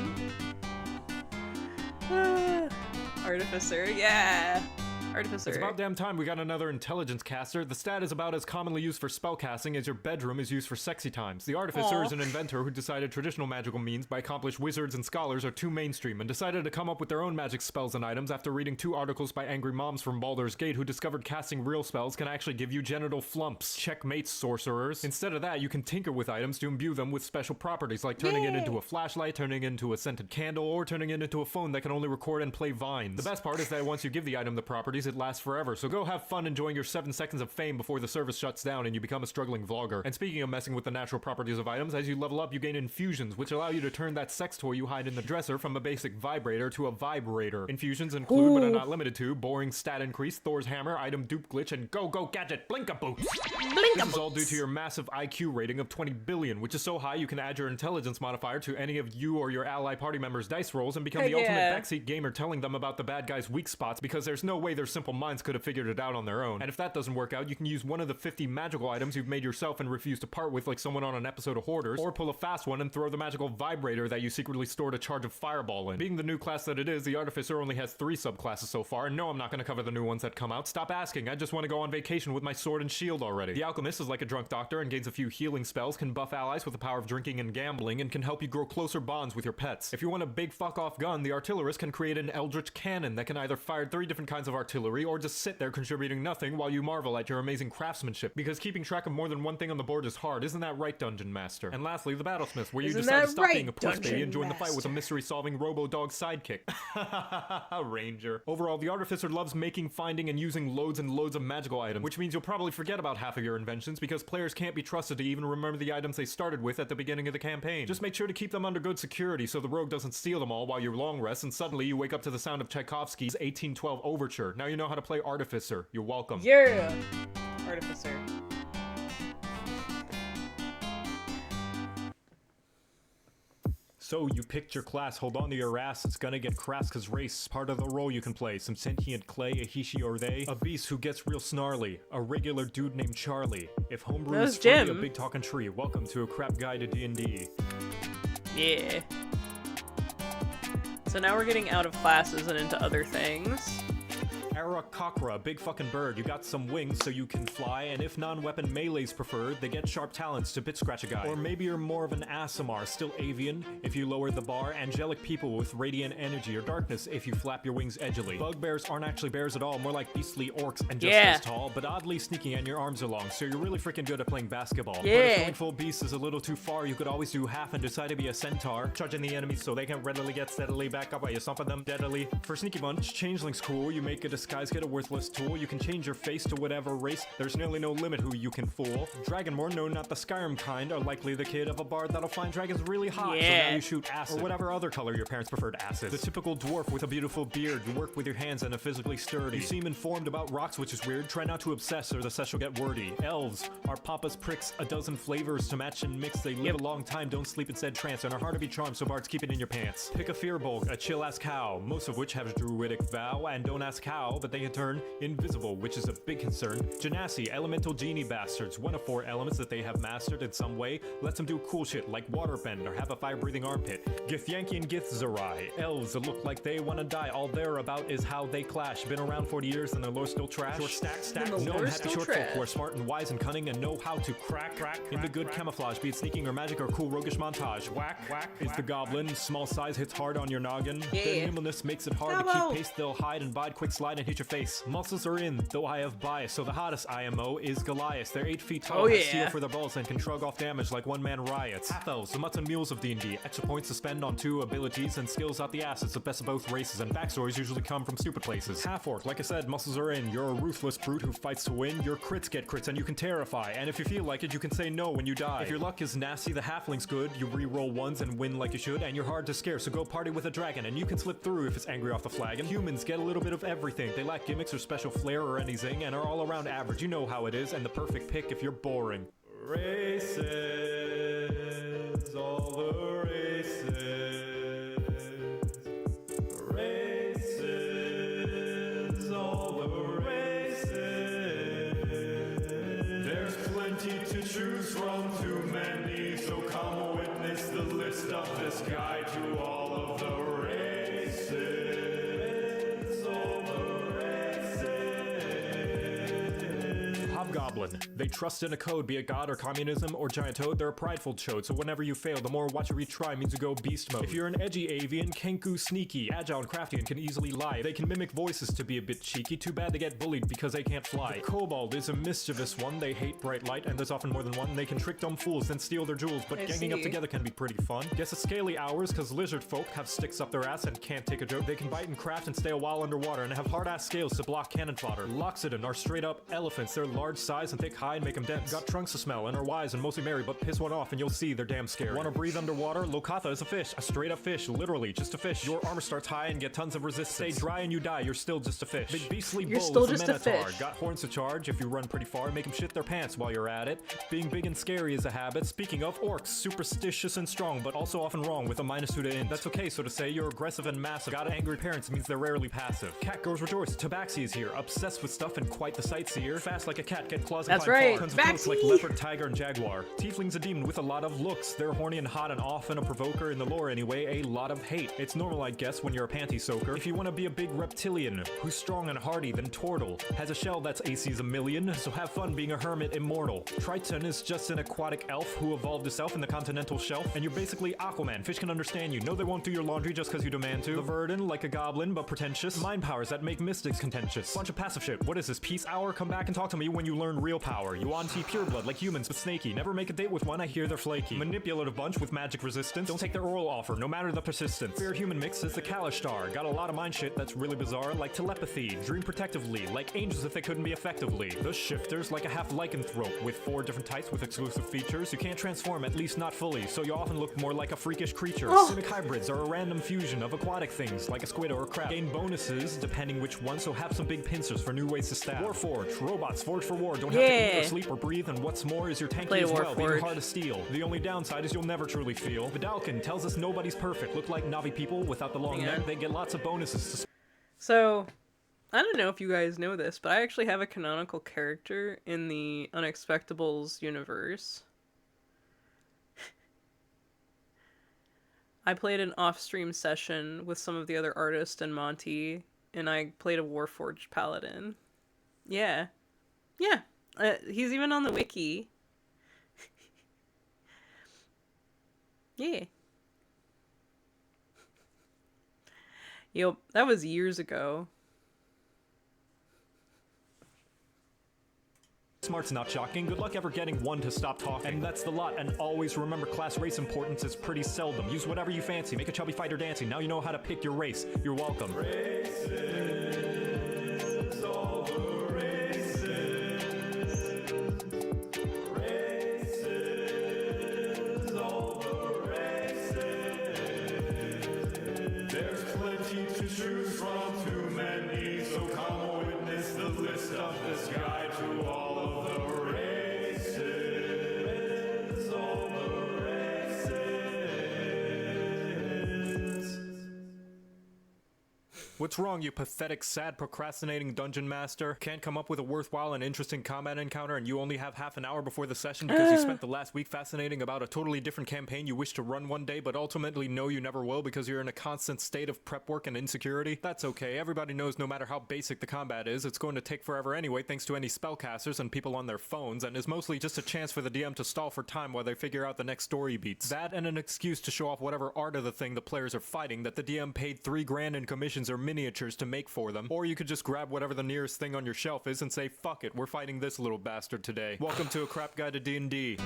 Artificer, yeah. Artificer. It's about damn time we got another intelligence caster. The stat is about as commonly used for spellcasting as your bedroom is used for sexy times. The artificer is an inventor who decided traditional magical means by accomplished wizards and scholars are too mainstream and decided to come up with their own magic spells and items after reading 2 articles by angry moms from Baldur's Gate who discovered casting real spells can actually give you genital flumps. Checkmate, sorcerers. Instead of that, you can tinker with items to imbue them with special properties like turning it into a flashlight, turning it into a scented candle, or turning it into a phone that can only record and play vines. The best part is that once you give the item the properties, it lasts forever, so go have fun enjoying your 7 seconds of fame before the service shuts down and you become a struggling vlogger. And speaking of messing with the natural properties of items, as you level up you gain infusions, which allow you to turn that sex toy you hide in the dresser from a basic vibrator to a vibrator. Infusions include, but are not limited to, boring stat increase, Thor's hammer, item dupe glitch, and go gadget blink-a-boots! This is all due to your massive IQ rating of 20 billion, which is so high you can add your intelligence modifier to any of you or your ally party members' dice rolls and become the ultimate backseat gamer telling them about the bad guy's weak spots because there's no way their simple minds could have figured it out on their own. And if that doesn't work out, you can use one of the 50 magical items you've made yourself and refuse to part with like someone on an episode of Hoarders, or pull a fast one and throw the magical vibrator that you secretly stored a charge of fireball in. Being the new class that it is, the Artificer only has 3 subclasses so far, and no, I'm not going to cover the new ones that come out. Stop asking, I just want to go on vacation with my sword and shield already. The Alchemist is like a drunk doctor and gains a few healing spells, can buff allies with the power of drinking and gambling, and can help you grow closer bonds with your pets. If you want a big fuck-off gun, the Artillerist can create an Eldritch Cannon that can either fire 3 different kinds of artillery artillery, or just sit there contributing nothing while you marvel at your amazing craftsmanship. Because keeping track of more than one thing on the board is hard, isn't that right, Dungeon Master? And lastly, the Battlesmith, where you decide to stop being a puss baby and join the fight with a mystery-solving robo-dog sidekick. Ranger. Overall, the Artificer loves making, finding, and using loads and loads of magical items, which means you'll probably forget about half of your inventions because players can't be trusted to even remember the items they started with at the beginning of the campaign. Just make sure to keep them under good security so the rogue doesn't steal them all while you long rest and suddenly you wake up to the sound of Tchaikovsky's 1812 Overture. Now you know how to play Artificer. You're welcome. Yeah! Artificer. So, you picked your class, hold on to your ass, it's gonna get crass cause race is part of the role you can play. Some sentient clay, a he, she, or they, a beast who gets real snarly, a regular dude named Charlie. If homebrew is free, a big talking tree. Welcome to a crap guide to D&D. Yeah. So now we're getting out of classes and into other things. Arakakra, big fucking bird. You got some wings so you can fly, and if non-weapon melee's preferred, they get sharp talents to bit scratch a guy. Or maybe you're more of an Aasimar, still avian, if you lower the bar, angelic people with radiant energy, or darkness if you flap your wings edgily. Bugbears aren't actually bears at all, more like beastly orcs and just as tall, but oddly sneaky and your arms are long, so you're really freaking good at playing basketball. But if going full beast is a little too far, you could always do half and decide to be a centaur, charging the enemies so they can readily get steadily back up while you stomping them deadly. For Sneaky Bunch, Changeling's cool, you make a disguise, get a worthless tool, you can change your face to whatever race, there's nearly no limit who you can fool. Dragonborn, no not the Skyrim kind, are likely the kid of a bard that'll find dragons really hot, so now you shoot acid, or whatever other color your parents preferred acid. The typical dwarf with a beautiful beard, you work with your hands and are physically sturdy. You seem informed about rocks, which is weird, try not to obsess or the session will get wordy. Elves are papa's pricks, a dozen flavors to match and mix, they live a long time, don't sleep instead trance, and are hard to be charmed, so bards keep it in your pants. Pick a fearbulk, a chill-ass cow, most of which have a druidic vow, and don't ask how, but they can turn invisible, which is a big concern. Genasi, elemental genie bastards, one of 4 elements that they have mastered in some way, lets them do cool shit like waterbend or have a fire-breathing armpit. Githyanki and Githzerai, elves that look like they wanna die, all they're about is how they clash. Been around 40 years and their lore's still trash. Short stack, gnome happy short folk who are smart and wise and cunning and know how to crack into good camouflage, be it sneaking or magic or cool roguish montage. Whack is the goblin, small size hits hard on your noggin. Their nimbleness makes it hard to keep pace, they'll hide and bide, quick slide and hit your face. Muscles are in, though I have bias, so the hottest IMO is Goliath. They're 8 feet tall, have steel for their balls, and can shrug off damage like one-man riots. Half-elves, the mutts and mules of D&D, extra points to spend on 2 abilities and skills out the assets of best of both races, and backstories usually come from stupid places. Half-orc, like I said, muscles are in, you're a ruthless brute who fights to win, your crits get crits and you can terrify, and if you feel like it, you can say no when you die. If your luck is nasty, the halfling's good, you re-roll ones and win like you should, and you're hard to scare, so go party with a dragon, and you can slip through if it's angry off the flag. And humans get a little bit of everything, they lack gimmicks or special flair or any zing, and are all around average, you know how it is, and the perfect pick if you're boring. Races, all the races. Races, all the races. There's plenty to choose from, too many, so come witness the list of this guide to all of the races. Hobgoblin. They trust in a code, be it god or communism or giant toad, they're a prideful chode, so whenever you fail, the more watch you retry means you go beast mode. If you're an edgy avian, Kenku sneaky, agile and crafty and can easily lie. They can mimic voices to be a bit cheeky, too bad they get bullied because they can't fly. The kobold is a mischievous one, they hate bright light and there's often more than one. They can trick dumb fools, then steal their jewels, but ganging up together can be pretty fun. Guess it's scaly hours, cause lizard folk have sticks up their ass and can't take a joke. They can bite and craft and stay a while underwater and have hard ass scales to block cannon fodder. Loxodon are straight up elephants, they're large size and thick hide make them dense. Got trunks to smell and are wise and mostly merry, but piss one off and you'll see they're damn scary. Wanna breathe underwater? Lokatha is a fish, a straight up fish, literally just a fish. Your armor starts high and get tons of resistance. Stay dry and you die, you're still just a fish. Big beastly bull is a minotaur. Got horns to charge if you run pretty far, make them shit their pants while you're at it. Being big and scary is a habit. Speaking of orcs, superstitious and strong, but also often wrong with a -2 to int. That's okay, so to say, you're aggressive and massive. Got angry parents means they're rarely passive. Cat girls rejoice, Tabaxi is here, obsessed with stuff and quite the sightseer. Fast like a cat, get claws and That's climb right. far. Tons of clothes like Backsy. leopard, tiger, and jaguar. Tiefling's a demon with a lot of looks. They're horny and hot and often a provoker in the lore anyway, a lot of hate. It's normal, I guess, when you're a panty soaker. If you want to be a big reptilian who's strong and hardy, then Tortle has a shell that's AC's a million, so have fun being a hermit immortal. Triton is just an aquatic elf who evolved himself in the continental shelf, and you're basically Aquaman. Fish can understand you. No, they won't do your laundry just because you demand to. The Verdant, like a goblin, but pretentious. Mind powers that make mystics contentious. Bunch of passive shit. What is this, peace hour? Come back and talk to me when you learn real power. You Yuan-Ti pureblood like humans, but snaky. Never make a date with one, I hear they're flaky. Manipulative bunch with magic resistance. Don't take their oral offer, no matter the persistence. Fair human mix is the Kalishtar. Got a lot of mind shit that's really bizarre, like telepathy. Dream protectively, like angels if they couldn't be effectively. The Shifters, like a half lycanthrope, with 4 different types with exclusive features. You can't transform, at least not fully, so you often look more like a freakish creature. Simic hybrids are a random fusion of aquatic things, like a squid or a crab. Gain bonuses, depending which one, so have some big pincers for new ways to stab. Warforged, robots forged for war, don't have to eat or sleep or breathe, and what's more is your tanky as well, being hard to steal. The only downside is you'll never truly feel. Vidalkin tells us nobody's perfect. Look like Navi people without the long neck, they get lots of bonuses. So, I don't know if you guys know this, but I actually have a canonical character in the Unexpectables universe. I played an off-stream session with some of the other artists and Monty, and I played a Warforged Paladin. Yeah. Yeah. He's even on the wiki. Yeah. Yo, that was years ago. Smart's not shocking. Good luck ever getting one to stop talking. And that's the lot. And always remember, class race importance is pretty seldom. Use whatever you fancy. Make a chubby fighter dancing. Now you know how to pick your race. You're welcome. Races, all the races. Races, all the races. There's plenty to choose from, too many. So come witness the list of this guide to all. What's wrong, you pathetic, sad, procrastinating dungeon master? Can't come up with a worthwhile and interesting combat encounter and you only have half an hour before the session because you spent the last week fascinating about a totally different campaign you wish to run one day but ultimately know you never will because you're in a constant state of prep work and insecurity? That's okay, everybody knows no matter how basic the combat is, it's going to take forever anyway thanks to any spellcasters and people on their phones, and is mostly just a chance for the DM to stall for time while they figure out the next story beats. That and an excuse to show off whatever art of the thing the players are fighting that the DM paid $3 grand in commissions or miniatures to make for them. Or you could just grab whatever the nearest thing on your shelf is and say, fuck it, we're fighting this little bastard today. Welcome to A Crap Guide to D&D.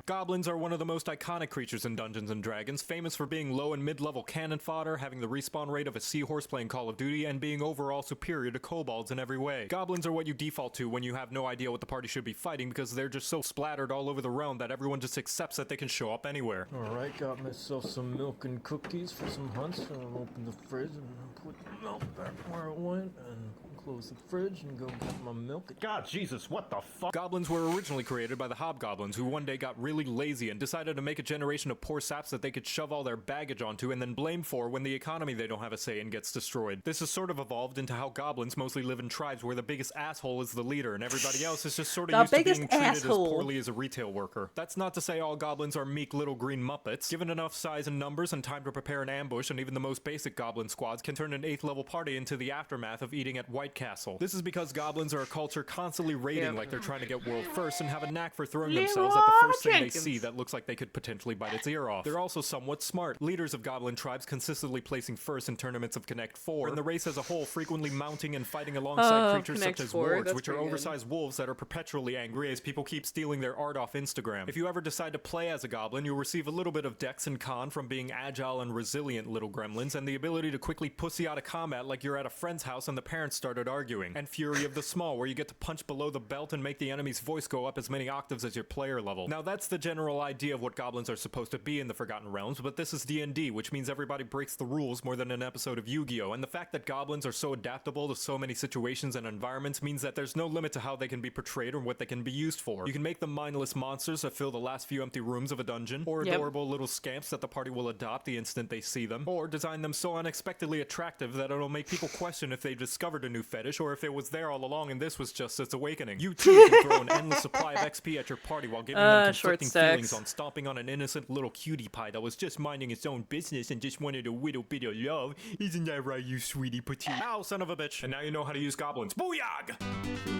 Goblins are one of the most iconic creatures in Dungeons & Dragons, famous for being low and mid-level cannon fodder, having the respawn rate of a seahorse playing Call of Duty, and being overall superior to kobolds in every way. Goblins are what you default to when you have no idea what the party should be fighting because they're just so splattered all over the realm that everyone just accepts that they can show up anywhere. Alright, got myself some milk and cookies for some hunts, and I'll open the fridge and put the milk back where it went, and close the fridge and go get my milk. God, Jesus, what the fuck? Goblins were originally created by the hobgoblins, who one day got really lazy and decided to make a generation of poor saps that they could shove all their baggage onto and then blame for when the economy they don't have a say in gets destroyed. This has sort of evolved into how goblins mostly live in tribes where the biggest asshole is the leader and everybody else is just sort of used to being treated as poorly as a retail worker. That's not to say all goblins are meek little green muppets. Given enough size and numbers and time to prepare an ambush, and even the most basic goblin squads can turn an 8th level party into the aftermath of eating at White Castle. This is because goblins are a culture constantly raiding like they're trying to get world first and have a knack for throwing themselves at the first thing they see that looks like they could potentially bite its ear off. They're also somewhat smart. Leaders of goblin tribes consistently placing first in tournaments of Connect 4, and the race as a whole frequently mounting and fighting alongside creatures such as wargs, which are oversized wolves that are perpetually angry as people keep stealing their art off Instagram. If you ever decide to play as a goblin, you'll receive a little bit of dex and con from being agile and resilient little gremlins, and the ability to quickly pussy out of combat like you're at a friend's house and the parents start started arguing. And Fury of the Small, where you get to punch below the belt and make the enemy's voice go up as many octaves as your player level. Now that's the general idea of what goblins are supposed to be in the Forgotten Realms, but this is D&D, which means everybody breaks the rules more than an episode of Yu-Gi-Oh! And the fact that goblins are so adaptable to so many situations and environments means that there's no limit to how they can be portrayed or what they can be used for. You can make them mindless monsters that fill the last few empty rooms of a dungeon, or adorable little scamps that the party will adopt the instant they see them, or design them so unexpectedly attractive that it'll make people question if they've discovered a new fetish or if it was there all along and this was just its awakening. You too can throw an endless supply of XP at your party while giving them conflicting feelings on stomping on an innocent little cutie pie that was just minding its own business and just wanted a little bit of love. Isn't that right, you sweetie petite? Ow, son of a bitch. And now you know how to use goblins. Booyag!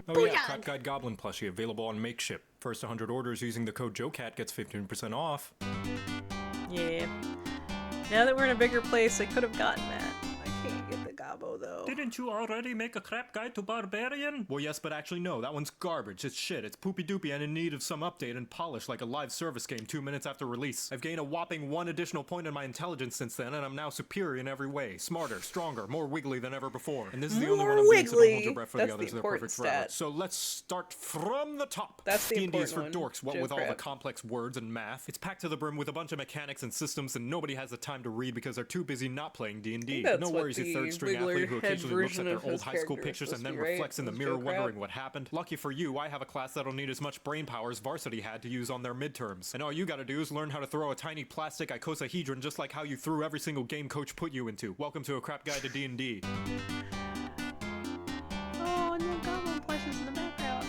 Oh yeah, Crap Guide Goblin plushie available on Makeship. First 100 orders using the code JoCat gets 15% off. Yeah. Now that we're in a bigger place, I could have gotten that. I can't get the gobbo though. Didn't you already make a crap guide to Barbarian? Well, yes, but actually no. That one's garbage. It's shit. It's poopy doopy and in need of some update and polish like a live service game 2 minutes after release. I've gained a whopping 1 additional point in my intelligence since then, and I'm now superior in every way. Smarter, stronger, more wiggly than ever before. And this is the only one I'm doing, so don't hold your breath for the others. They're perfect forever. So let's start from the top. That's the D&D is for important one. dorks, what with all the complex words and math. It's packed to the brim with a bunch of mechanics and systems, and nobody has the time to read because they're too busy not playing D&D. No worries, you third-string athlete who occasionally looks at their old high school pictures and then reflects in the mirror wondering what happened. Lucky for you, I have a class that'll need as much brain power as Varsity had to use on their midterms. And all you gotta do is learn how to throw a tiny plastic icosahedron just like how you threw every single game coach put you into. Welcome to A Crap Guide to D&D. Oh, no goblin plushes in the background.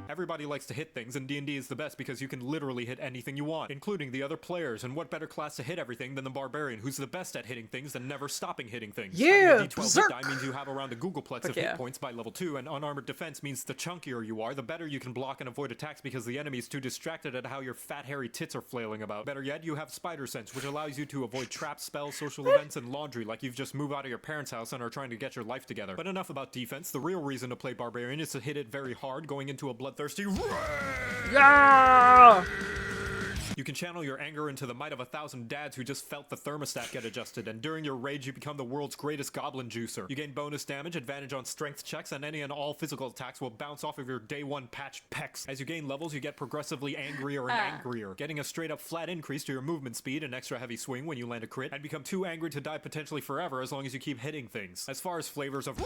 Everybody likes to hit things, and D&D is the best because you can literally hit anything you want, including the other players. And what better class to hit everything than the Barbarian, who's the best at hitting things and never stopping hitting things. Yeah, Having a D12 hit die means you have around a googleplex of hit points by level 2, and unarmored defense means the chunkier you are, the better you can block and avoid attacks because the enemy's too distracted at how your fat hairy tits are flailing about. Better yet, you have spider sense, which allows you to avoid traps, spells, social events, and laundry like you've just moved out of your parents' house and are trying to get your life together. But enough about defense. The real reason to play Barbarian is to hit it very hard, going into a bloodthirsty Yeah! You can channel your anger into the might of 1,000 dads who just felt the thermostat get adjusted, and during your rage you become the world's greatest goblin juicer. You gain bonus damage, advantage on strength checks, and any and all physical attacks will bounce off of your day 1 patched pecs. As you gain levels, you get progressively angrier and angrier, getting a straight up flat increase to your movement speed, an extra heavy swing when you land a crit, and become too angry to die potentially forever as long as you keep hitting things. As far as flavors of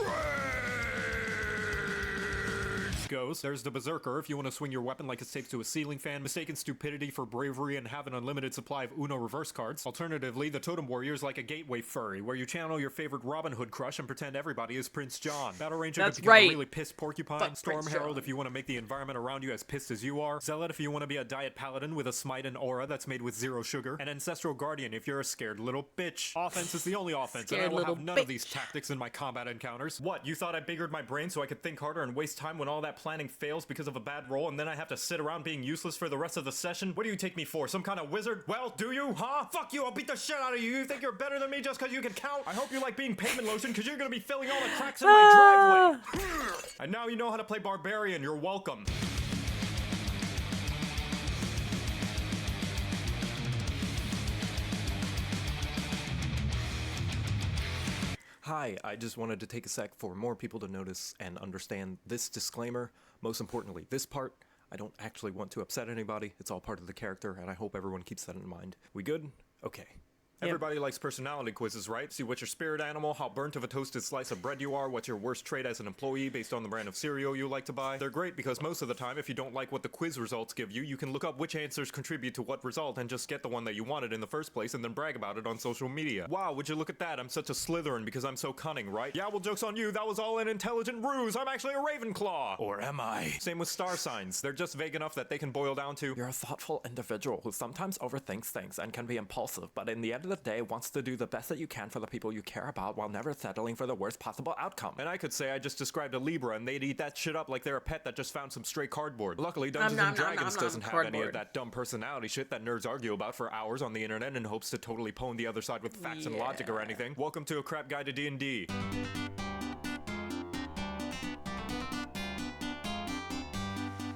goes, there's the Berserker if you want to swing your weapon like it's taped to a ceiling fan, mistaken stupidity for bravery, and have an unlimited supply of Uno reverse cards. Alternatively, the Totem Warrior is like a gateway furry, where you channel your favorite Robin Hood crush and pretend everybody is Prince John. Battle Ranger to become a really pissed porcupine. Storm Herald if you want to make the environment around you as pissed as you are. Zealot if you want to be a diet paladin with a smite and aura that's made with 0 sugar. And Ancestral Guardian if you're a scared little bitch. Offense is the only offense, and I will have none of these tactics in my combat encounters. What, you thought I biggered my brain so I could think harder and waste time when all that planning fails because of a bad roll, and then I have to sit around being useless for the rest of the session? What do you take me for, some kind of wizard? Well, do you, huh? Fuck you, I'll beat the shit out of you. You think you're better than me just because you can count? I hope you like being pavement lotion, because you're gonna be filling all the cracks in my driveway. And now you know how to play Barbarian. You're welcome. Hi, I just wanted to take a sec for more people to notice and understand this disclaimer. Most importantly, this part, I don't actually want to upset anybody. It's all part of the character, and I hope everyone keeps that in mind. We good? Okay. Everybody likes personality quizzes, right? See what's your spirit animal, how burnt of a toasted slice of bread you are, what's your worst trait as an employee based on the brand of cereal you like to buy. They're great because most of the time, if you don't like what the quiz results give you, you can look up which answers contribute to what result and just get the one that you wanted in the first place and then brag about it on social media. Wow, would you look at that? I'm such a Slytherin because I'm so cunning, right? Yeah, well, joke's on you. That was all an intelligent ruse. I'm actually a Ravenclaw. Or am I? Same with star signs. They're just vague enough that they can boil down to, you're a thoughtful individual who sometimes overthinks things and can be impulsive, but in the end of the day wants to do the best that you can for the people you care about while never settling for the worst possible outcome. And I could say I just described a Libra and they'd eat that shit up like they're a pet that just found some stray cardboard. Luckily, Dungeons & Dragons doesn't have any of that dumb personality shit that nerds argue about for hours on the internet in hopes to totally pwn the other side with facts and logic or anything. Welcome to A Crap Guide to D&D.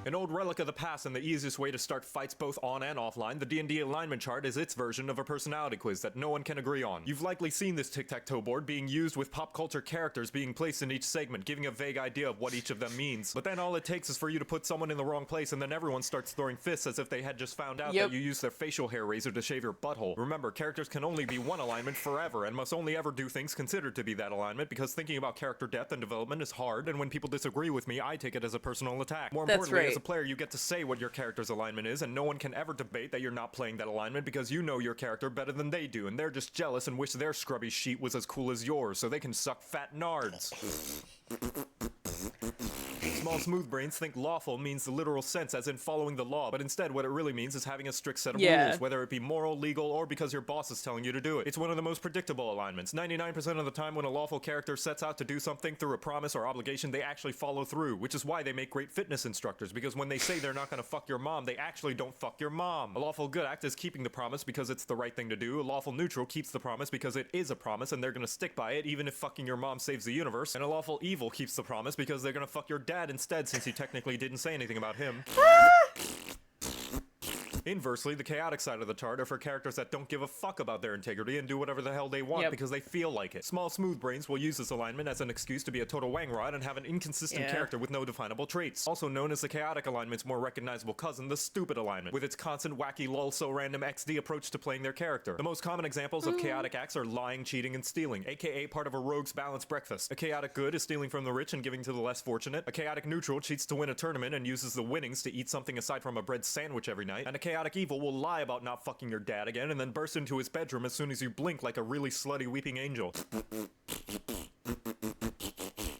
An old relic of the past and the easiest way to start fights both on and offline, the D&D alignment chart is its version of a personality quiz that no one can agree on. You've likely seen this tic-tac-toe board being used with pop culture characters being placed in each segment, giving a vague idea of what each of them means. But then all it takes is for you to put someone in the wrong place and then everyone starts throwing fists as if they had just found out that you used their facial hair razor to shave your butthole. Remember, characters can only be one alignment forever and must only ever do things considered to be that alignment because thinking about character depth and development is hard, and when people disagree with me, I take it as a personal attack. More importantly, as a player, you get to say what your character's alignment is, and no one can ever debate that you're not playing that alignment because you know your character better than they do, and they're just jealous and wish their scrubby sheet was as cool as yours, so they can suck fat nards. Small smooth brains think lawful means the literal sense as in following the law, but instead what it really means is having a strict set of rules, whether it be moral, legal, or because your boss is telling you to do it. It's one of the most predictable alignments. 99% of the time when a lawful character sets out to do something through a promise or obligation, they actually follow through, which is why they make great fitness instructors, because when they say they're not gonna fuck your mom, they actually don't fuck your mom. A lawful good act is keeping the promise because it's the right thing to do. A lawful neutral keeps the promise because it is a promise and they're gonna stick by it even if fucking your mom saves the universe. And a lawful evil keeps the promise because they're gonna fuck your dad instead since he technically didn't say anything about him. Inversely, the chaotic side of the chart are for characters that don't give a fuck about their integrity and do whatever the hell they want because they feel like it. Small smooth brains will use this alignment as an excuse to be a total wangrod and have an inconsistent character with no definable traits. Also known as the chaotic alignment's more recognizable cousin, the stupid alignment, with its constant wacky lol so random XD approach to playing their character. The most common examples of chaotic acts are lying, cheating, and stealing, aka part of a rogue's balanced breakfast. A chaotic good is stealing from the rich and giving to the less fortunate. A chaotic neutral cheats to win a tournament and uses the winnings to eat something aside from a bread sandwich every night. And a chaotic evil will lie about not fucking your dad again and then burst into his bedroom as soon as you blink like a really slutty weeping angel.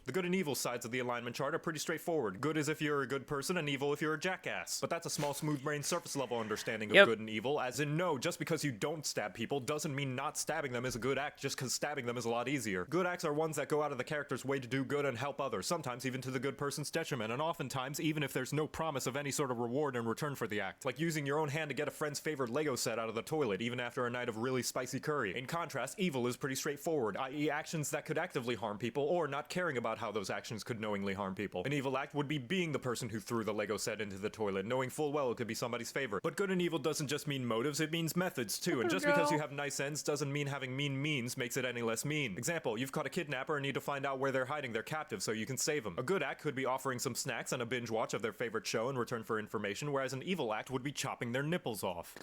The good and evil sides of the alignment chart are pretty straightforward. Good is if you're a good person, and evil if you're a jackass. But that's a small smooth brain surface level understanding of good and evil, as in no, just because you don't stab people doesn't mean not stabbing them is a good act just because stabbing them is a lot easier. Good acts are ones that go out of the character's way to do good and help others, sometimes even to the good person's detriment, and oftentimes even if there's no promise of any sort of reward in return for the act. Like using your own hand to get a friend's favorite Lego set out of the toilet, even after a night of really spicy curry. In contrast, evil is pretty straightforward, i.e. actions that could actively harm people, or not caring about how those actions could knowingly harm people. An evil act would be being the person who threw the Lego set into the toilet, knowing full well it could be somebody's favorite. But good and evil doesn't just mean motives, it means methods too, and just because you have nice ends doesn't mean having mean means makes it any less mean. Example, you've caught a kidnapper and need to find out where they're hiding their captive so you can save them. A good act could be offering some snacks and a binge watch of their favorite show in return for information, whereas an evil act would be chopping their nipples off.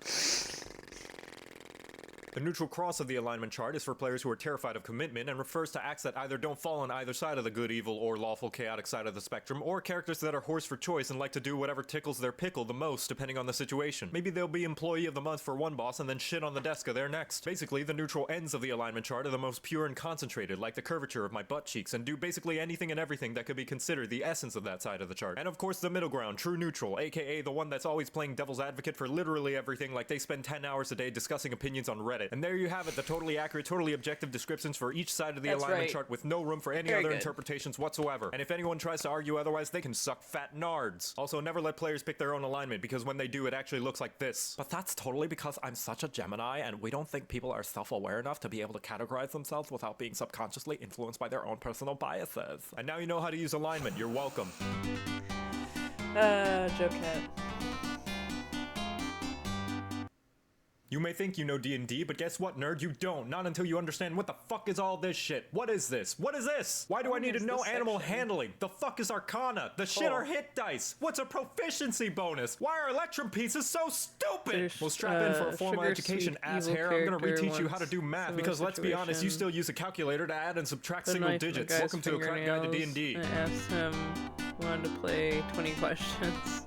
The neutral cross of the alignment chart is for players who are terrified of commitment and refers to acts that either don't fall on either side of the good, evil, or lawful, chaotic side of the spectrum, or characters that are horse for choice and like to do whatever tickles their pickle the most depending on the situation. Maybe they'll be employee of the month for one boss and then shit on the desk of their next. Basically, the neutral ends of the alignment chart are the most pure and concentrated, like the curvature of my butt cheeks, and do basically anything and everything that could be considered the essence of that side of the chart. And of course the middle ground, true neutral, aka the one that's always playing devil's advocate for literally everything, like they spend 10 hours a day discussing opinions on Reddit. And there you have it, the totally accurate, totally objective descriptions for each side of the alignment chart with no room for any other interpretations whatsoever. And if anyone tries to argue otherwise, they can suck fat nards. Also, never let players pick their own alignment, because when they do, it actually looks like this. But that's totally because I'm such a Gemini, and we don't think people are self-aware enough to be able to categorize themselves without being subconsciously influenced by their own personal biases. And now you know how to use alignment. You're welcome. JoCat. You may think you know D&D, but guess what, nerd? You don't. Not until you understand what the fuck is all this shit. What is this? What is this? Why do I need to know animal handling? The fuck is Arcana? The shit are hit dice. What's a proficiency bonus? Why are Electrum pieces so stupid? Well, strap in for a formal education, asshair. I'm gonna reteach you how to do math, because let's be honest, you still use a calculator to add and subtract single digits. Welcome to A Crack Guide to D&D. I asked him, wanted to play 20 questions.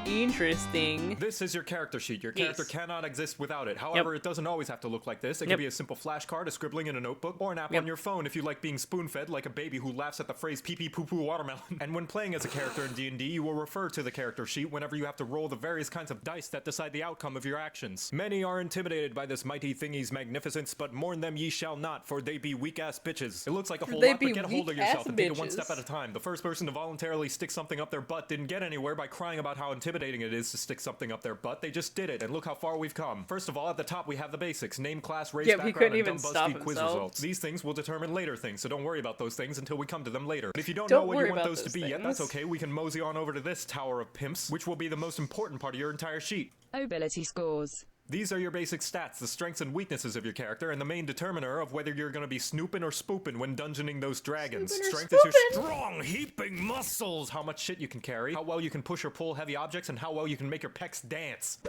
Interesting. This is your character sheet. Your character cannot exist without it. However, it doesn't always have to look like this. It can be a simple flashcard, a scribbling in a notebook, or an app on your phone if you like being spoon-fed like a baby who laughs at the phrase pee-pee poo-poo watermelon. And when playing as a character in D&D, you will refer to the character sheet whenever you have to roll the various kinds of dice that decide the outcome of your actions. Many are intimidated by this mighty thingy's magnificence, but mourn them ye shall not, for they be weak-ass bitches. It looks like a whole lot, but get a hold of yourself and take it one step at a time. The first person to voluntarily stick something up their butt didn't get anywhere by crying about how intimidated intimidating it is to stick something up their butt. They just did it, and look how far we've come. First of all, at the top we have the basics: name, class, race, Yeah, he background, couldn't and even dumb stop BuzzFeed quiz himself. results. These things will determine later things, so don't worry about those things until we come to them later. And if you don't Don't know what worry you want about those to those be yet, that's things. okay. We can mosey on over to this tower of pimps, which will be the most important part of your entire sheet. Ability scores. These are your basic stats, the strengths and weaknesses of your character, and the main determiner of whether you're going to be snooping or spooping when dungeoning those dragons. Snooping or Strength is your spooping? strong, heaping muscles, how much shit you can carry, how well you can push or pull heavy objects, and how well you can make your pecs dance.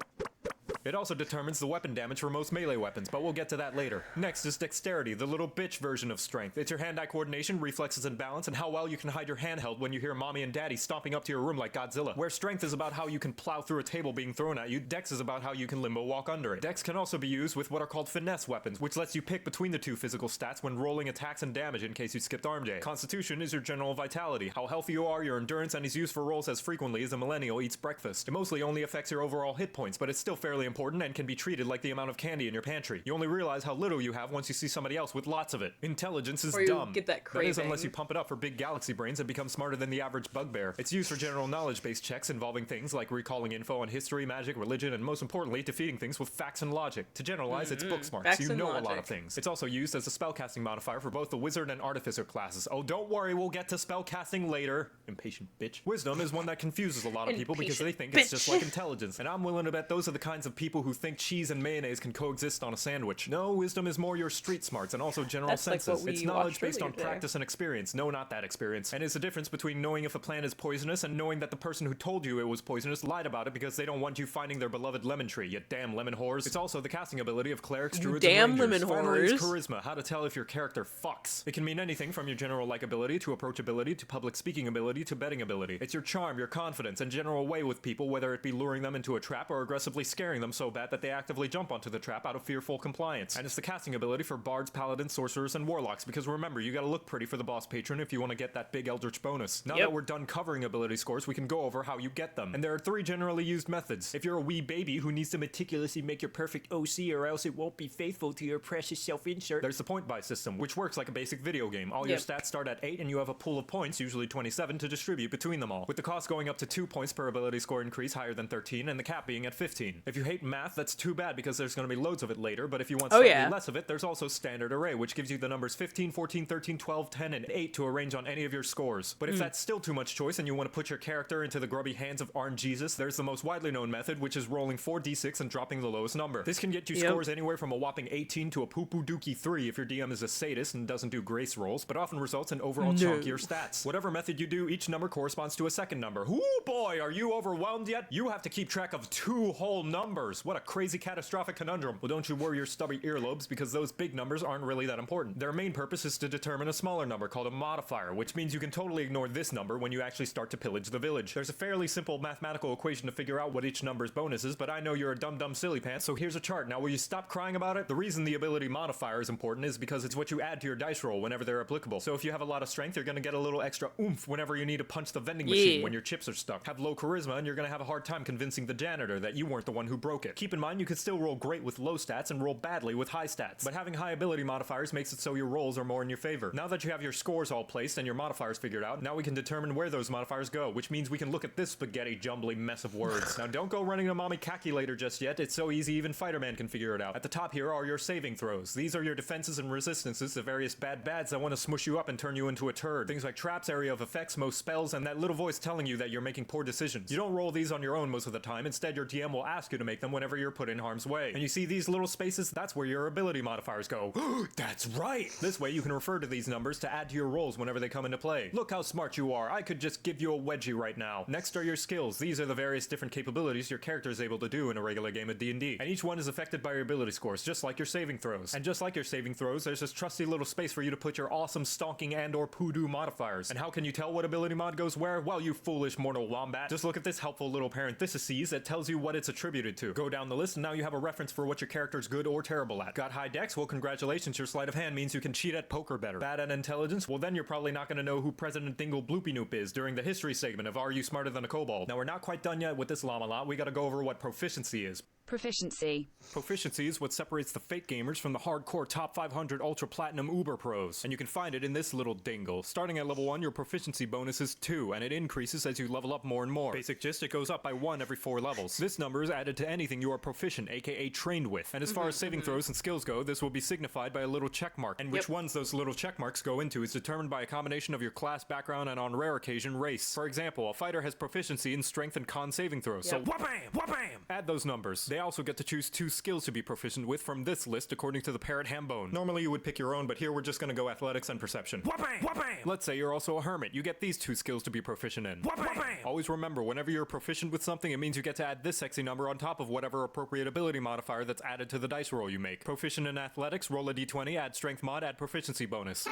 It also determines the weapon damage for most melee weapons, but we'll get to that later. Next is dexterity, the little bitch version of strength. It's your hand-eye coordination, reflexes, and balance, and how well you can hide your handheld when you hear mommy and daddy stomping up to your room like Godzilla. Where strength is about how you can plow through a table being thrown at you, dex is about how you can limbo walk under it. Dex can also be used with what are called finesse weapons, which lets you pick between the two physical stats when rolling attacks and damage in case you skipped arm day. Constitution is your general vitality, how healthy you are, your endurance, and is used for roles as frequently as a millennial eats breakfast. It mostly only affects your overall hit points, but it's still fairly important and can be treated like the amount of candy in your pantry. You only realize how little you have once you see somebody else with lots of it. Intelligence is Or you dumb. get that is unless craving. you pump it up for big galaxy brains and become smarter than the average bugbear. It's used for general knowledge-based checks involving things like recalling info on history, magic, religion, and most importantly, defeating things with facts and logic. To generalize, it's book smart, Facts so you and know a lot logic. of things. It's also used as a spellcasting modifier for both the wizard and artificer classes. Oh, don't worry, we'll get to spellcasting later. Impatient bitch. Wisdom is one that confuses a lot of people because they Impatient think it's bitch. just like intelligence, and I'm willing to bet those are the kinds of people who think cheese and mayonnaise can coexist on a sandwich. No, wisdom is more your street smarts and also general That's like senses. what we It's knowledge watched based on earlier today. practice and experience. No, not that experience. And it's the difference between knowing if a plant is poisonous and knowing that the person who told you it was poisonous lied about it because they don't want you finding their beloved lemon tree, you damn lemon whores. It's also the casting ability of clerics, druids, damn and rangers. lemon Finally, it's whores. charisma, how to tell if your character fucks. It can mean anything from your general likability to approachability to public speaking ability to betting ability. It's your charm, your confidence, and general way with people, whether it be luring them into a trap or aggressively scaring them so bad that they actively jump onto the trap out of fearful compliance. And it's the casting ability for bards, paladins, sorcerers, and warlocks, because remember, you gotta look pretty for the boss patron if you want to get that big eldritch bonus. Now Yep. that we're done covering ability scores, we can go over how you get them. And there are 3 generally used methods. If you're a wee baby who needs to meticulously make your perfect OC or else it won't be faithful to your precious self-insert, there's the point buy system, which works like a basic video game. All your Yep. stats start at 8 and you have a pool of points, usually 27, to distribute between them all, with the cost going up to 2 points per ability score increase higher than 13 and the cap being at 15. If you hate math, that's too bad because there's going to be loads of it later, but if you want Oh, slightly yeah. less of it, there's also standard array, which gives you the numbers 15, 14, 13, 12, 10, and 8 to arrange on any of your scores. But if that's still too much choice and you want to put your character into the grubby hands of RNGesus, there's the most widely known method, which is rolling 4d6 and dropping the lowest number. This can get you Yep. scores anywhere from a whopping 18 to a poo-poo dookie 3 if your DM is a sadist and doesn't do grace rolls, but often results in overall No. chunkier stats. Whatever method you do, each number corresponds to a second number. Ooh boy, are you overwhelmed yet? You have to keep track of 2 whole numbers. What a crazy catastrophic conundrum. Well, don't you worry your stubby earlobes, because those big numbers aren't really that important. Their main purpose is to determine a smaller number called a modifier, which means you can totally ignore this number when you actually start to pillage the village. There's a fairly simple mathematical equation to figure out what each number's bonus is, but I know you're a dumb silly pants, so here's a chart. Now will you stop crying about it? The reason the ability modifier is important is because it's what you add to your dice roll whenever they're applicable. So if you have a lot of strength, you're gonna get a little extra oomph whenever you need to punch the vending machine when your chips are stuck. Have low charisma and you're gonna have a hard time convincing the janitor that you weren't the one who broke it. Keep in mind you can still roll great with low stats and roll badly with high stats, but having high ability modifiers makes it so your rolls are more in your favor. Now that you have your scores all placed and your modifiers figured out, now we can determine where those modifiers go, which means we can look at this spaghetti jumbly mess of words. Now don't go running a mommy calculator just yet, it's so easy even Fighter-Man can figure it out. At the top here are your saving throws. These are your defenses and resistances to various bads that want to smush you up and turn you into a turd. Things like traps, area of effects, most spells, and that little voice telling you that you're making poor decisions. You don't roll these on your own most of the time, instead your DM will ask you to make them whenever you're put in harm's way. And you see these little spaces? That's where your ability modifiers go. That's right! This way you can refer to these numbers to add to your rolls whenever they come into play. Look how smart you are, I could just give you a wedgie right now. Next are your skills. These are the various different capabilities your character is able to do in a regular game of D&D. And each one is affected by your ability scores, just like your saving throws. And just like your saving throws, there's this trusty little space for you to put your awesome stonking and or poodoo modifiers. And how can you tell what ability mod goes where? Well, you foolish mortal wombat. Just look at this helpful little parentheses that tells you what it's attributed to. Go down the list and now you have a reference for what your character's good or terrible at. Got high dex? Well, congratulations, your sleight of hand means you can cheat at poker better. Bad at intelligence? Well, then you're probably not going to know who President Dingle Bloopy Noop is during the history segment of Are You Smarter Than a Kobold? Now, we're not quite done yet with this llama lot. We gotta go over what proficiency is. Proficiency. Proficiency is what separates the fake gamers from the hardcore top 500 ultra platinum uber pros, and you can find it in this little dingle. Starting at level 1, your proficiency bonus is 2, and it increases as you level up more and more. Basic gist, it goes up by 1 every 4 levels. This number is added to anything you are proficient, aka trained with. And as far as saving throws and skills go, this will be signified by a little check mark, and which ones those little check marks go into is determined by a combination of your class, background, and on rare occasion, race. For example, a fighter has proficiency in strength and con saving throws, so wha-bam, wha-bam! Add those numbers. They also get to choose 2 skills to be proficient with from this list according to the parrot hambone. Normally you would pick your own, but here we're just gonna go athletics and perception. Wha-bam! Wha-bam! Let's say you're also a hermit. You get these 2 skills to be proficient in. Wha-bam! Always remember, whenever you're proficient with something, it means you get to add this sexy number on top of whatever appropriate ability modifier that's added to the dice roll you make. Proficient in athletics, roll a d20, add strength mod, add proficiency bonus.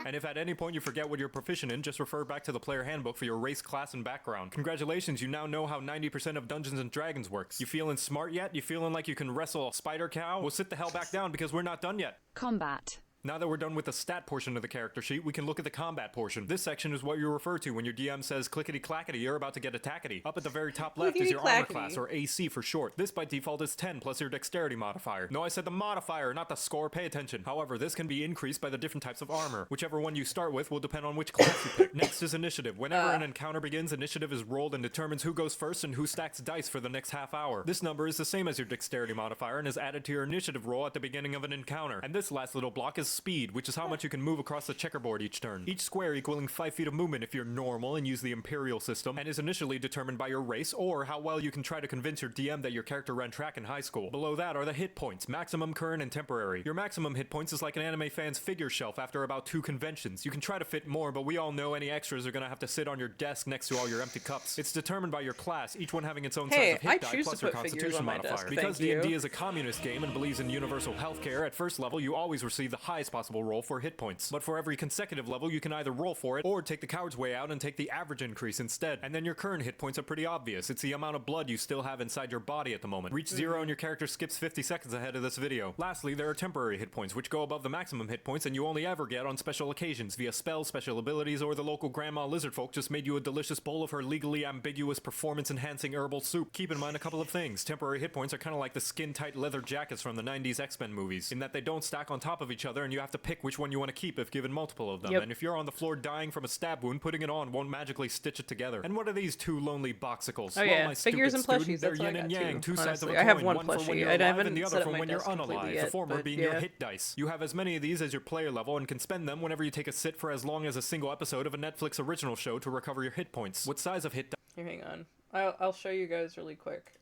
And if at any point you forget what you're proficient in, just refer back to the player handbook for your race, class, and background. Congratulations, you now know how 90% of Dungeons & Dragons works. You feeling smart yet? You feeling like you can wrestle a spider cow? Well, sit the hell back down because we're not done yet. Combat. Now that we're done with the stat portion of the character sheet, we can look at the combat portion. This section is what you refer to when your DM says clickety-clackety, you're about to get attackety. Up at the very top left is your armor class, or AC for short. This by default is 10 plus your dexterity modifier. No, I said the modifier, not the score, pay attention. However, this can be increased by the different types of armor. Whichever one you start with will depend on which class you pick. Next is initiative. Whenever an encounter begins, initiative is rolled and determines who goes first and who stacks dice for the next half hour. This number is the same as your dexterity modifier and is added to your initiative roll at the beginning of an encounter. And this last little block is speed, which is how much you can move across the checkerboard each turn. Each square equaling 5 feet of movement if you're normal and use the Imperial system, and is initially determined by your race or how well you can try to convince your DM that your character ran track in high school. Below that are the hit points, maximum, current, and temporary. Your maximum hit points is like an anime fan's figure shelf after about 2 conventions. You can try to fit more, but we all know any extras are gonna have to sit on your desk next to all your empty cups. It's determined by your class, each one having its own size of hit die plus your constitution modifier. Because D&D is a communist game and believes in universal healthcare, at first level you always receive the highest possible roll for hit points. But for every consecutive level, you can either roll for it or take the coward's way out and take the average increase instead. And then your current hit points are pretty obvious. It's the amount of blood you still have inside your body at the moment. Reach 0 and your character skips 50 seconds ahead of this video. Lastly, there are temporary hit points, which go above the maximum hit points and you only ever get on special occasions via spells, special abilities, or the local grandma lizardfolk just made you a delicious bowl of her legally ambiguous performance-enhancing herbal soup. Keep in mind a couple of things. Temporary hit points are kind of like the skin-tight leather jackets from the 90s X-Men movies, in that they don't stack on top of each other and you have to pick which one you want to keep if given multiple of them. And if you're on the floor dying from a stab wound, putting it on won't magically stitch it together. And what are these 2 lonely boxicles? Oh yeah, my figures and student, plushies. they're That's what yin I and got yang, too, 2 sides of a honestly. coin. I have one for when plushie. you're I alive haven't and the other set up for my when you're desk completely unalive. The yet, former but being your hit dice. You have as many of these as your player level and can spend them whenever you take a sit for as long as a single episode of a Netflix original show to recover your hit points. What size of hit dice? Here, hang on. I'll show you guys really quick.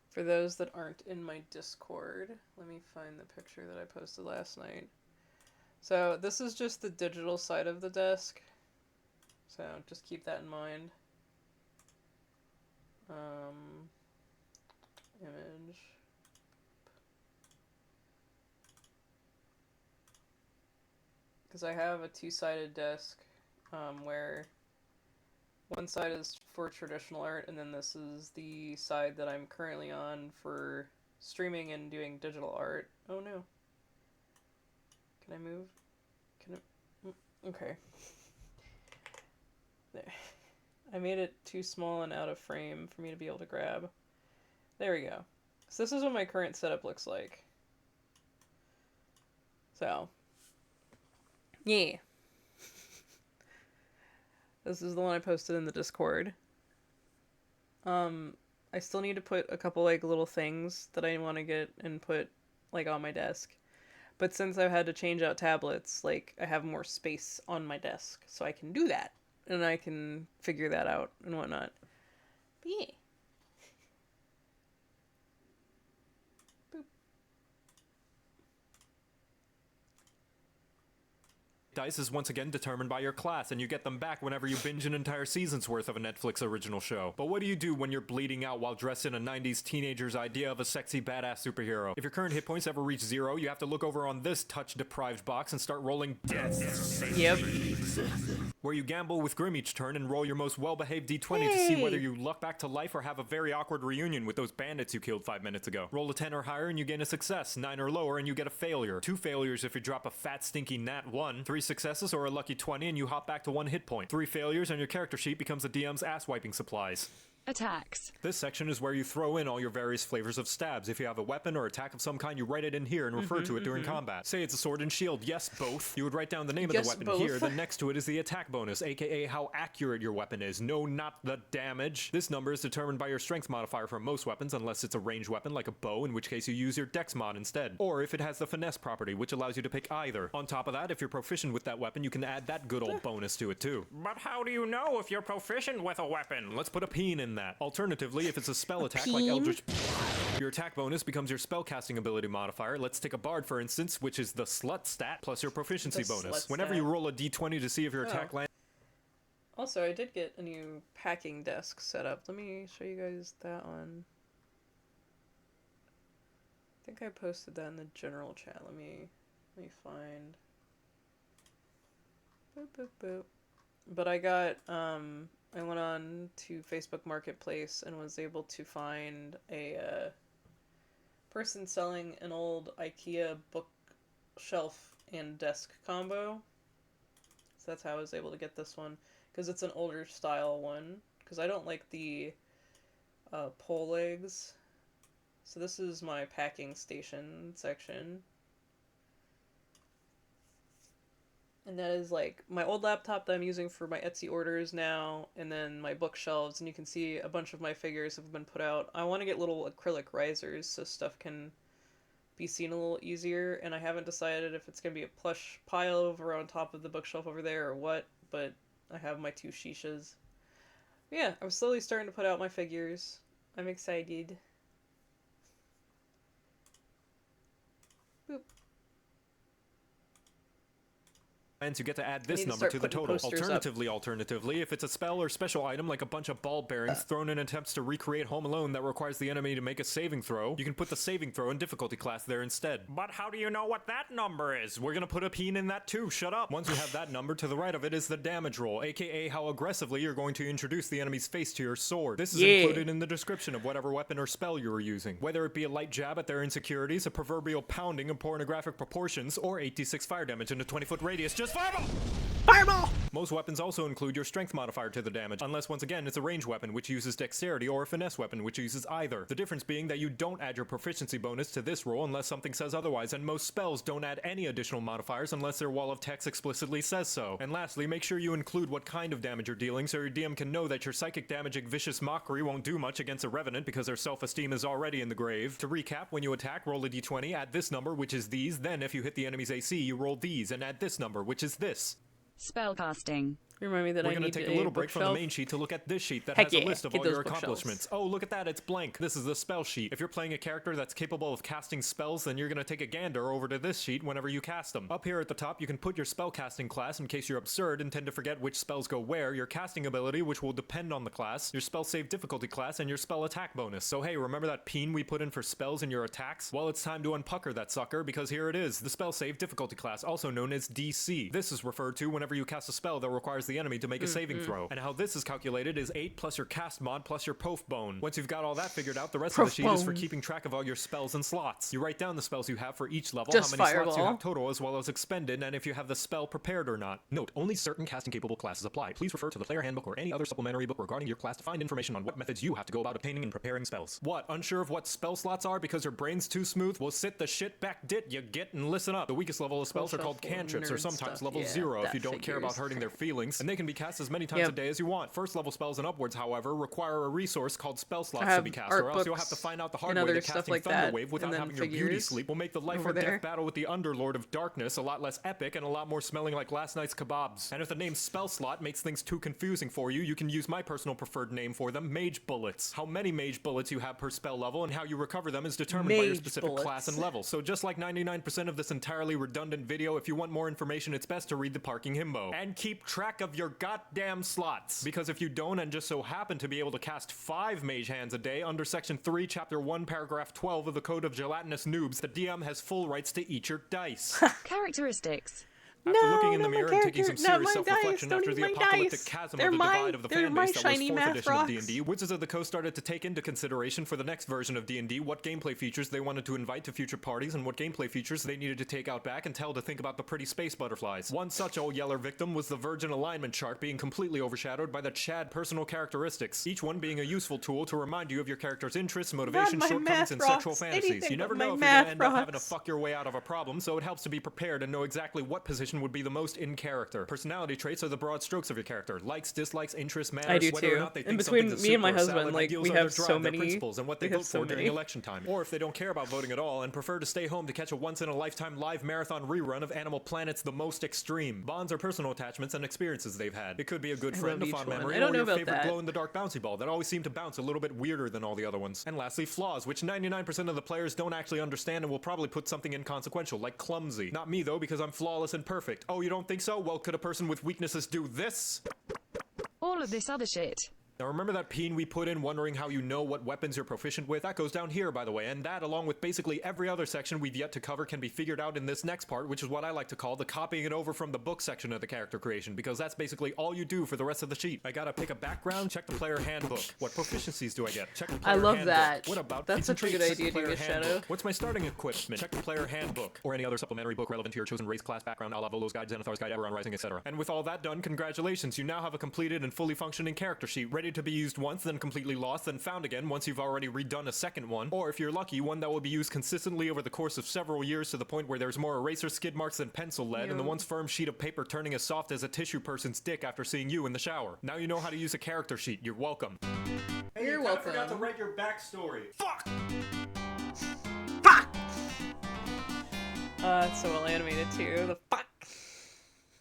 For those that aren't in my Discord, let me find the picture that I posted last night. So this is just the digital side of the desk. So just keep that in mind. Image. Because I have a 2-sided desk where one side is for traditional art and then this is the side that I'm currently on for streaming and doing digital art. Oh no. Can I move? Can I? Okay. There. I made it too small and out of frame for me to be able to grab. There we go. So this is what my current setup looks like. So. Yeah. This is the one I posted in the Discord. I still need to put a couple like little things that I want to get and put like on my desk. But since I've had to change out tablets, like I have more space on my desk, so I can do that. And I can figure that out and whatnot. But yeah. Dice is once again determined by your class, and you get them back whenever you binge an entire season's worth of a Netflix original show. But what do you do when you're bleeding out while dressed in a 90s teenager's idea of a sexy badass superhero? If your current hit points ever reach 0, you have to look over on this touch-deprived box and start rolling death. Yep. Where you gamble with Grim each turn and roll your most well-behaved d20 to see whether you luck back to life or have a very awkward reunion with those bandits you killed 5 minutes ago. Roll a 10 or higher and you gain a success, 9 or lower and you get a failure, 2 failures if you drop a fat stinky nat 1, 3 successes or a lucky 20 and you hop back to 1 hit point, 3 failures and your character sheet becomes the DM's ass-wiping supplies. Attacks. This section is where you throw in all your various flavors of stabs. If you have a weapon or attack of some kind, you write it in here and refer to it during combat. Say it's a sword and shield. Yes, both. You would write down the name of the weapon here. Then next to it is the attack bonus, aka how accurate your weapon is. No, not the damage. This number is determined by your strength modifier for most weapons, unless it's a ranged weapon like a bow, in which case you use your dex mod instead. Or if it has the finesse property, which allows you to pick either. On top of that, if you're proficient with that weapon, you can add that good old bonus to it too. But how do you know if you're proficient with a weapon? Let's put a peen in that. Alternatively, if it's a spell attack like Eldritch, your attack bonus becomes your spellcasting ability modifier. Let's take a bard for instance, which is the slut stat plus your proficiency bonus. Whenever you roll a d20 to see if your attack lands. Also, I did get a new packing desk set up. Let me show you guys that one. I think I posted that in the general chat. Let me find. Boop boop boop. But I got I went on to Facebook Marketplace and was able to find a person selling an old IKEA bookshelf and desk combo. So that's how I was able to get this one, because it's an older style one, because I don't like the pole legs. So this is my packing station section. And that is like my old laptop that I'm using for my Etsy orders now, and then my bookshelves, and you can see a bunch of my figures have been put out. I want to get little acrylic risers so stuff can be seen a little easier, and I haven't decided if it's going to be a plush pile over on top of the bookshelf over there or what, but I have my 2 shishas. But yeah, I'm slowly starting to put out my figures. I'm excited. Boop. You get to add this number to the total. Alternatively, if it's a spell or special item like a bunch of ball bearings thrown in attempts to recreate Home Alone that requires the enemy to make a saving throw, you can put the saving throw and difficulty class there instead. But how do you know what that number is? We're gonna put a peen in that too, shut up! Once you have that number, to the right of it is the damage roll, aka how aggressively you're going to introduce the enemy's face to your sword. This is included in the description of whatever weapon or spell you are using. Whether it be a light jab at their insecurities, a proverbial pounding of pornographic proportions, or 8d6 fire damage in a 20-foot radius, just fireball! Fireball! Most weapons also include your strength modifier to the damage, unless once again it's a ranged weapon which uses dexterity, or a finesse weapon which uses either. The difference being that you don't add your proficiency bonus to this roll unless something says otherwise, and most spells don't add any additional modifiers unless their wall of text explicitly says so. And lastly, make sure you include what kind of damage you're dealing so your DM can know that your psychic damaging vicious mockery won't do much against a revenant because their self-esteem is already in the grave. To recap, when you attack, roll a d20, add this number, which is these, then if you hit the enemy's AC, you roll these, and add this number, which is this. Spellcasting. Remind me that We're I going need to take a little break from the main sheet to look at this sheet that has a list of all your accomplishments. Oh, look at that, it's blank. This is the spell sheet. If you're playing a character that's capable of casting spells, then you're going to take a gander over to this sheet whenever you cast them. Up here at the top, you can put your spellcasting class in case you're absurd and tend to forget which spells go where, your casting ability, which will depend on the class, your spell save difficulty class, and your spell attack bonus. So hey, remember that peen we put in for spells in your attacks? Well, it's time to unpucker that sucker, because here it is, the spell save difficulty class, also known as DC. This is referred to whenever you cast a spell that requires the enemy to make a saving throw. And how this is calculated is 8 plus your cast mod plus your pof bone. Once you've got all that figured out, the rest of the sheet is for keeping track of all your spells and slots. You write down the spells you have for each level, how many slots you have total as well as expended, and if you have the spell prepared or not. Note, only certain casting capable classes apply. Please refer to the player handbook or any other supplementary book regarding your class to find information on what methods you have to go about obtaining and preparing spells. What, unsure of what spell slots are because your brain's too smooth? Well, sit the shit back dit you get and listen up. The weakest level of spells are called cantrips, or sometimes level 0 if you don't care about hurting their feelings, and they can be cast as many times a day as you want. First level spells and upwards, however, require a resource called spell slots to be cast, or else you'll have to find out the hard way that casting Thunderwave without having your beauty sleep will make the life or death battle with the Underlord of Darkness a lot less epic and a lot more smelling like last night's kebabs. And if the name spell slot makes things too confusing for you, you can use my personal preferred name for them, Mage Bullets. How many Mage Bullets you have per spell level and how you recover them is determined by your specific class and level. So just like 99% of this entirely redundant video, if you want more information, it's best to read the parking himbo. And keep track of your goddamn slots, because if you don't and just so happen to be able to cast 5 mage hands a day under section 3 chapter 1 paragraph 12 of the Code of Gelatinous Noobs, the DM has full rights to eat your dice. Characteristics. After No, looking in the not my mirror and taking character. some Not serious my self-reflection dice. Don't after eat the my apocalyptic dice. chasm They're of the my- divide of the they're fan my base that was shiny 4th math edition of rocks. D&D, Wizards of the Coast started to take into consideration for the next version of D&D what gameplay features they wanted to invite to future parties and what gameplay features they needed to take out back and tell to think about the pretty space butterflies. One such old yeller victim was the Virgin alignment chart being completely overshadowed by the Chad personal characteristics, each one being a useful tool to remind you of your character's interests, motivations, my shortcomings, math and sexual rocks. fantasies. Anything You never but my know if you're math going to end up having to rocks. fuck your way out of a problem, so it helps to be prepared and know exactly what position would be the most in character. Personality traits are the broad strokes of your character. Likes, dislikes, interests, manners, I do whether or too. not they In think between something's a me and soup my or a husband, salad, like, ideals we are their have so drive, their many- principles, and what they we have vote so for during many. election time. Or if they don't care about voting at all and prefer to stay home to catch a once-in-a-lifetime live marathon rerun of Animal Planet's The Most Extreme. Bonds are personal attachments and experiences they've had. It could be a good friend, a love fond each one. memory, I don't or know your about favorite that. glow-in-the-dark bouncy ball that always seemed to bounce a little bit weirder than all the other ones. And lastly, flaws, which 99% of the players don't actually understand and will probably put something inconsequential, like clumsy. Not me though, because I'm flawless and perfect. Oh, you don't think so? Well, could a person with weaknesses do this? All of this other shit. Now remember that peen we put in wondering how you know what weapons you're proficient with? That goes down here, by the way, and that, along with basically every other section we've yet to cover, can be figured out in this next part, which is what I like to call the copying it over from the book section of the character creation, because that's basically all you do for the rest of the sheet. I gotta pick a background, check the player handbook. What proficiencies do I get? Check the player I love handbook. that. What about That's feats and such a good traits? Check idea, the player David Shadow. handbook. What's my starting equipment? Check the player handbook. Or any other supplementary book relevant to your chosen race, class, background, a la Volo's Guide, Xenothar's Guide, Eberron Rising, etc. And with all that done, congratulations, you now have a completed and fully functioning character sheet, ready to be used once, then completely lost, then found again once you've already redone a second one, or if you're lucky, one that will be used consistently over the course of several years to the point where there's more eraser skid marks than pencil lead, and the once firm sheet of paper turning as soft as a tissue person's dick after seeing you in the shower. Now you know how to use a character sheet. You're welcome. Hey, You're you forgot to welcome. write your backstory. Fuck! It's so well animated too. The fuck.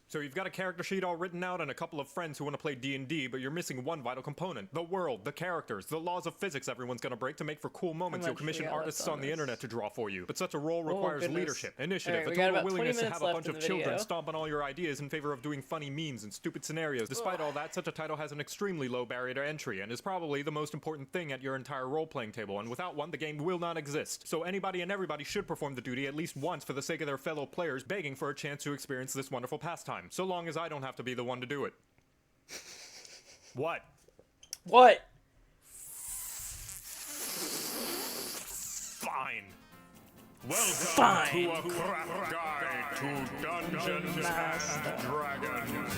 So you've got a character sheet all written out and a couple of friends who want to play D&D, but you're missing one vital component. The world, the characters, the laws of physics everyone's gonna break to make for cool moments much you'll commission we got left artists on on the this? internet to draw for you. But such a role requires goodness. leadership, initiative, Alright, we a got total about 20 willingness to minutes have a left bunch in of the children video. stomp on all your ideas in favor of doing funny memes and stupid scenarios. Despite all that, such a title has an extremely low barrier to entry and is probably the most important thing at your entire role-playing table, and without one, the game will not exist. So anybody and everybody should perform the duty at least once for the sake of their fellow players, begging for a chance to experience this wonderful pastime. So long as I don't have to be the one to do it. What? What? Fine. Welcome Fine. to a craft guide to Dungeons and Dragons.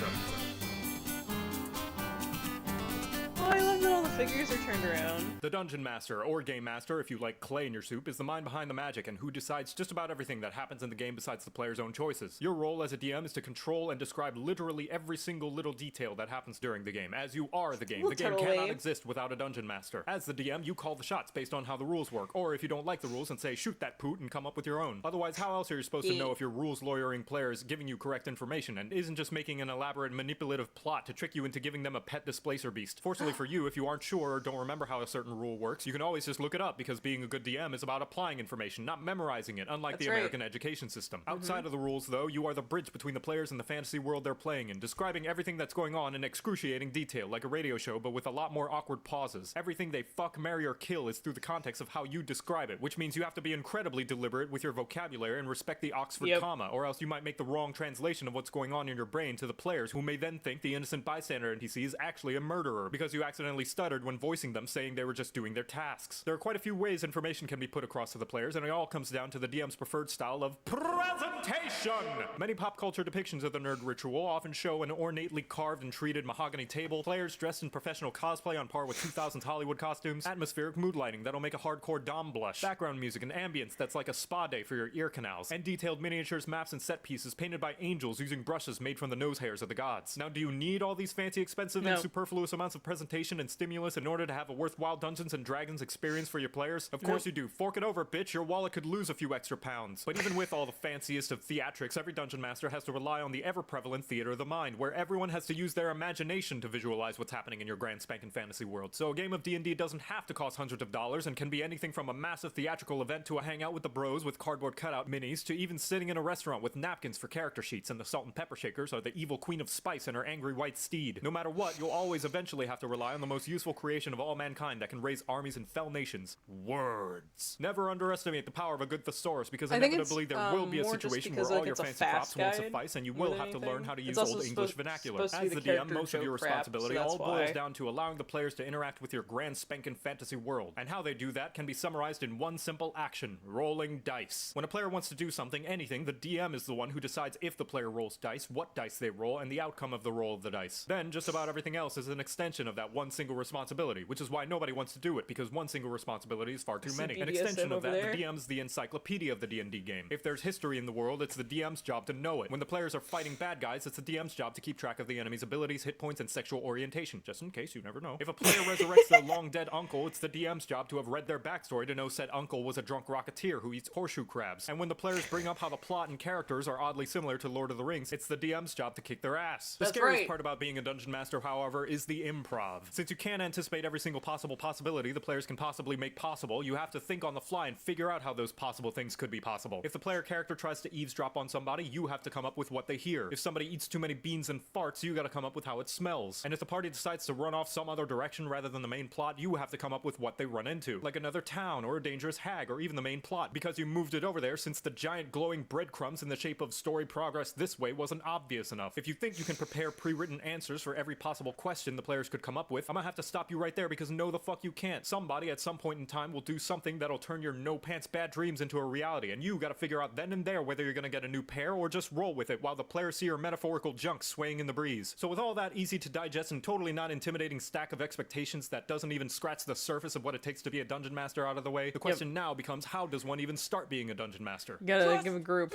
Oh, I love that all the figures are turned around. The Dungeon Master, or Game Master if you like clay in your soup, is the mind behind the magic and who decides just about everything that happens in the game besides the player's own choices. Your role as a DM is to control and describe literally every single little detail that happens during the game, as you are the game. The game Literally. cannot exist without a Dungeon Master. As the DM, you call the shots based on how the rules work, or if you don't like the rules and say, shoot that poot and come up with your own. Otherwise, how else are you supposed to know if your rules lawyering player is giving you correct information and isn't just making an elaborate manipulative plot to trick you into giving them a pet displacer beast? Fortunately for you, if you aren't sure or don't remember how a certain rule works, you can always just look it up, because being a good DM is about applying information, not memorizing it, unlike That's the right. American education system. Outside of the rules, though, you are the bridge between the players and the fantasy world they're playing in, describing everything that's going on in excruciating detail, like a radio show, but with a lot more awkward pauses. Everything they fuck, marry, or kill is through the context of how you describe it, which means you have to be incredibly deliberate with your vocabulary and respect the Oxford Yep. comma, or else you might make the wrong translation of what's going on in your brain to the players, who may then think the innocent bystander NPC is actually a murderer, because you accidentally stuttered when voicing them, saying they were just doing their tasks. There are quite a few ways information can be put across to the players, and it all comes down to the DM's preferred style of presentation! Many pop culture depictions of the nerd ritual often show an ornately carved and treated mahogany table, players dressed in professional cosplay on par with 2000s Hollywood costumes, atmospheric mood lighting that'll make a hardcore dom blush, background music and ambience that's like a spa day for your ear canals, and detailed miniatures, maps, and set pieces painted by angels using brushes made from the nose hairs of the gods. Now, do you need all these fancy, expensive, and No. superfluous amounts of presentation and stimulus in order to have a worthwhile Dungeons and Dragons experience for your players? Of course you do. Fork it over, bitch. Your wallet could lose a few extra pounds. But even with all the fanciest of theatrics, every Dungeon Master has to rely on the ever-prevalent theater of the mind, where everyone has to use their imagination to visualize what's happening in your grand spanking fantasy world. So a game of D&D doesn't have to cost hundreds of dollars and can be anything from a massive theatrical event to a hangout with the bros with cardboard cutout minis to even sitting in a restaurant with napkins for character sheets, and the salt and pepper shakers are the evil queen of spice and her angry white steed. No matter what, you'll always eventually have to rely on the most useful creation of all mankind that can raise armies and fell nations. Words. Never underestimate the power of a good thesaurus, because inevitably there will be a situation where all your fancy props won't suffice and you will have to learn how to use old English vernacular. As the DM, most of your responsibility all boils down to allowing the players to interact with your grand spankin' fantasy world. And how they do that can be summarized in one simple action: rolling dice. When a player wants to do something, anything, the DM is the one who decides if the player rolls dice, what dice they roll, and the outcome of the roll of the dice. Then just about everything else is an extension of that one single responsibility, which is why nobody wants to do it, because one single responsibility is far too many. An extension of that, the DM's the encyclopedia of the D&D game. If there's history in the world, it's the DM's job to know it. When the players are fighting bad guys, it's the DM's job to keep track of the enemy's abilities, hit points, and sexual orientation, just in case you never know. If a player resurrects their long-dead uncle, it's the DM's job to have read their backstory to know said uncle was a drunk rocketeer who eats horseshoe crabs. And when the players bring up how the plot and characters are oddly similar to Lord of the Rings, it's the DM's job to kick their ass. The scariest part about being a dungeon master, however, is the improv. Since you can't anticipate every single possible possibility the players can possibly make possible, you have to think on the fly and figure out how those possible things could be possible. If the player character tries to eavesdrop on somebody, you have to come up with what they hear. If somebody eats too many beans and farts, you gotta come up with how it smells. And if the party decides to run off some other direction rather than the main plot, you have to come up with what they run into. Like another town, or a dangerous hag, or even the main plot, because you moved it over there since the giant glowing breadcrumbs in the shape of story progress this way wasn't obvious enough. If you think you can prepare pre-written answers for every possible question the players could come up with, I'm gonna have to stop you right there, because no the fuck you can't. Somebody at some point in time will do something that'll turn your no pants bad dreams into a reality, and you gotta figure out then and there whether you're gonna get a new pair or just roll with it while the players see your metaphorical junk swaying in the breeze. So with all that easy to digest and totally not intimidating stack of expectations that doesn't even scratch the surface of what it takes to be a dungeon master out of the way, the question now becomes, how does one even start being a dungeon master? You gotta give a group.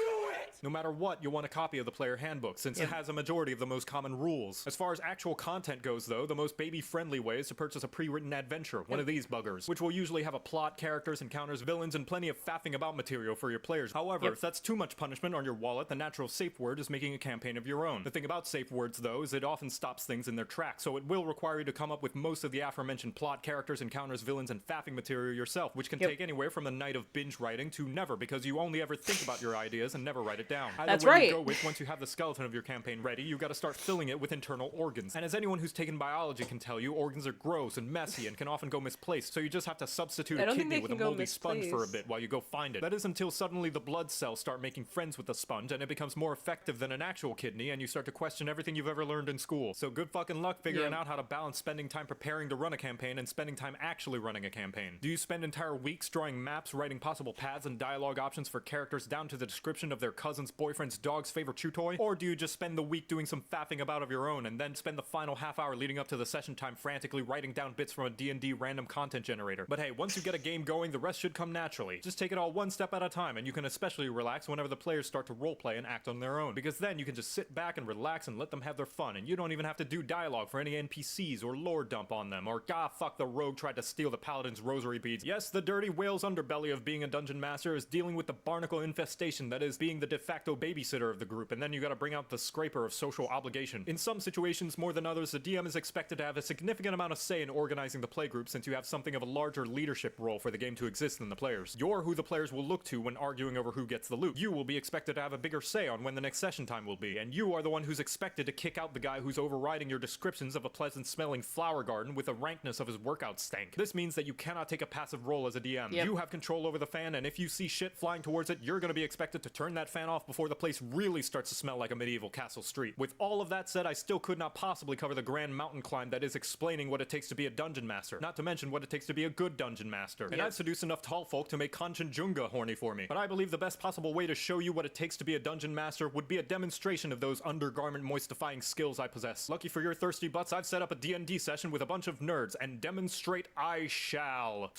No matter what, you'll want a copy of the player handbook, since it has a majority of the most common rules. As far as actual content goes, though, the most baby-friendly way is to purchase a pre-written adventure, one of these buggers, which will usually have a plot, characters, encounters, villains, and plenty of faffing about material for your players. However, if that's too much punishment on your wallet, the natural safe word is making a campaign of your own. The thing about safe words, though, is it often stops things in their tracks, so it will require you to come up with most of the aforementioned plot, characters, encounters, villains, and faffing material yourself, which can take anywhere from the night of binge writing to never, because you only ever think about your ideas and never write it down. Either way you go with, once you have the skeleton of your campaign ready, you gotta start filling it with internal organs. And as anyone who's taken biology can tell you, organs are gross and messy and can often go misplaced, so you just have to substitute a kidney with a moldy sponge for a bit while you go find it. That is until suddenly the blood cells start making friends with the sponge and it becomes more effective than an actual kidney, and you start to question everything you've ever learned in school. So good fucking luck figuring out how to balance spending time preparing to run a campaign and spending time actually running a campaign. Do you spend entire weeks drawing maps, writing possible paths and dialogue options for characters down to the description of their cousin's boyfriend's dog's favorite chew toy? Or do you just spend the week doing some faffing about of your own and then spend the final half hour leading up to the session time frantically writing down bits from a D&D random content generator? But hey, once you get a game going, the rest should come naturally. Just take it all one step at a time, and you can especially relax whenever the players start to roleplay and act on their own, because then you can just sit back and relax and let them have their fun, and you don't even have to do dialogue for any NPCs or lore dump on them, or fuck, the rogue tried to steal the paladin's rosary beads. Yes, the dirty whale's underbelly of being a dungeon master is dealing with the barnacle infestation that is being the de facto babysitter of the group, and then you gotta bring out the scraper of social obligation. In some situations more than others, the DM is expected to have a significant amount of say in organizing the playgroup, since you have something of a larger leadership role for the game to exist than the players. You're who the players will look to when arguing over who gets the loot. You will be expected to have a bigger say on when the next session time will be, and you are the one who's expected to kick out the guy who's overriding your descriptions of a pleasant smelling flower garden with the rankness of his workout stank. This means that you cannot take a passive role as a DM. You have control over the fan, and if you see shit flying towards it, you're gonna be expected to turn that fan off before the place really starts to smell like a medieval castle street. With all of that said, I still could not possibly cover the grand mountain climb that is explaining what it takes to be a dungeon master, not to mention what it takes to be a good dungeon master. And I've seduced enough tall folk to make Kanchenjunga horny for me. But I believe the best possible way to show you what it takes to be a dungeon master would be a demonstration of those undergarment moistifying skills I possess. Lucky for your thirsty butts, I've set up a D&D session with a bunch of nerds, and demonstrate I shall.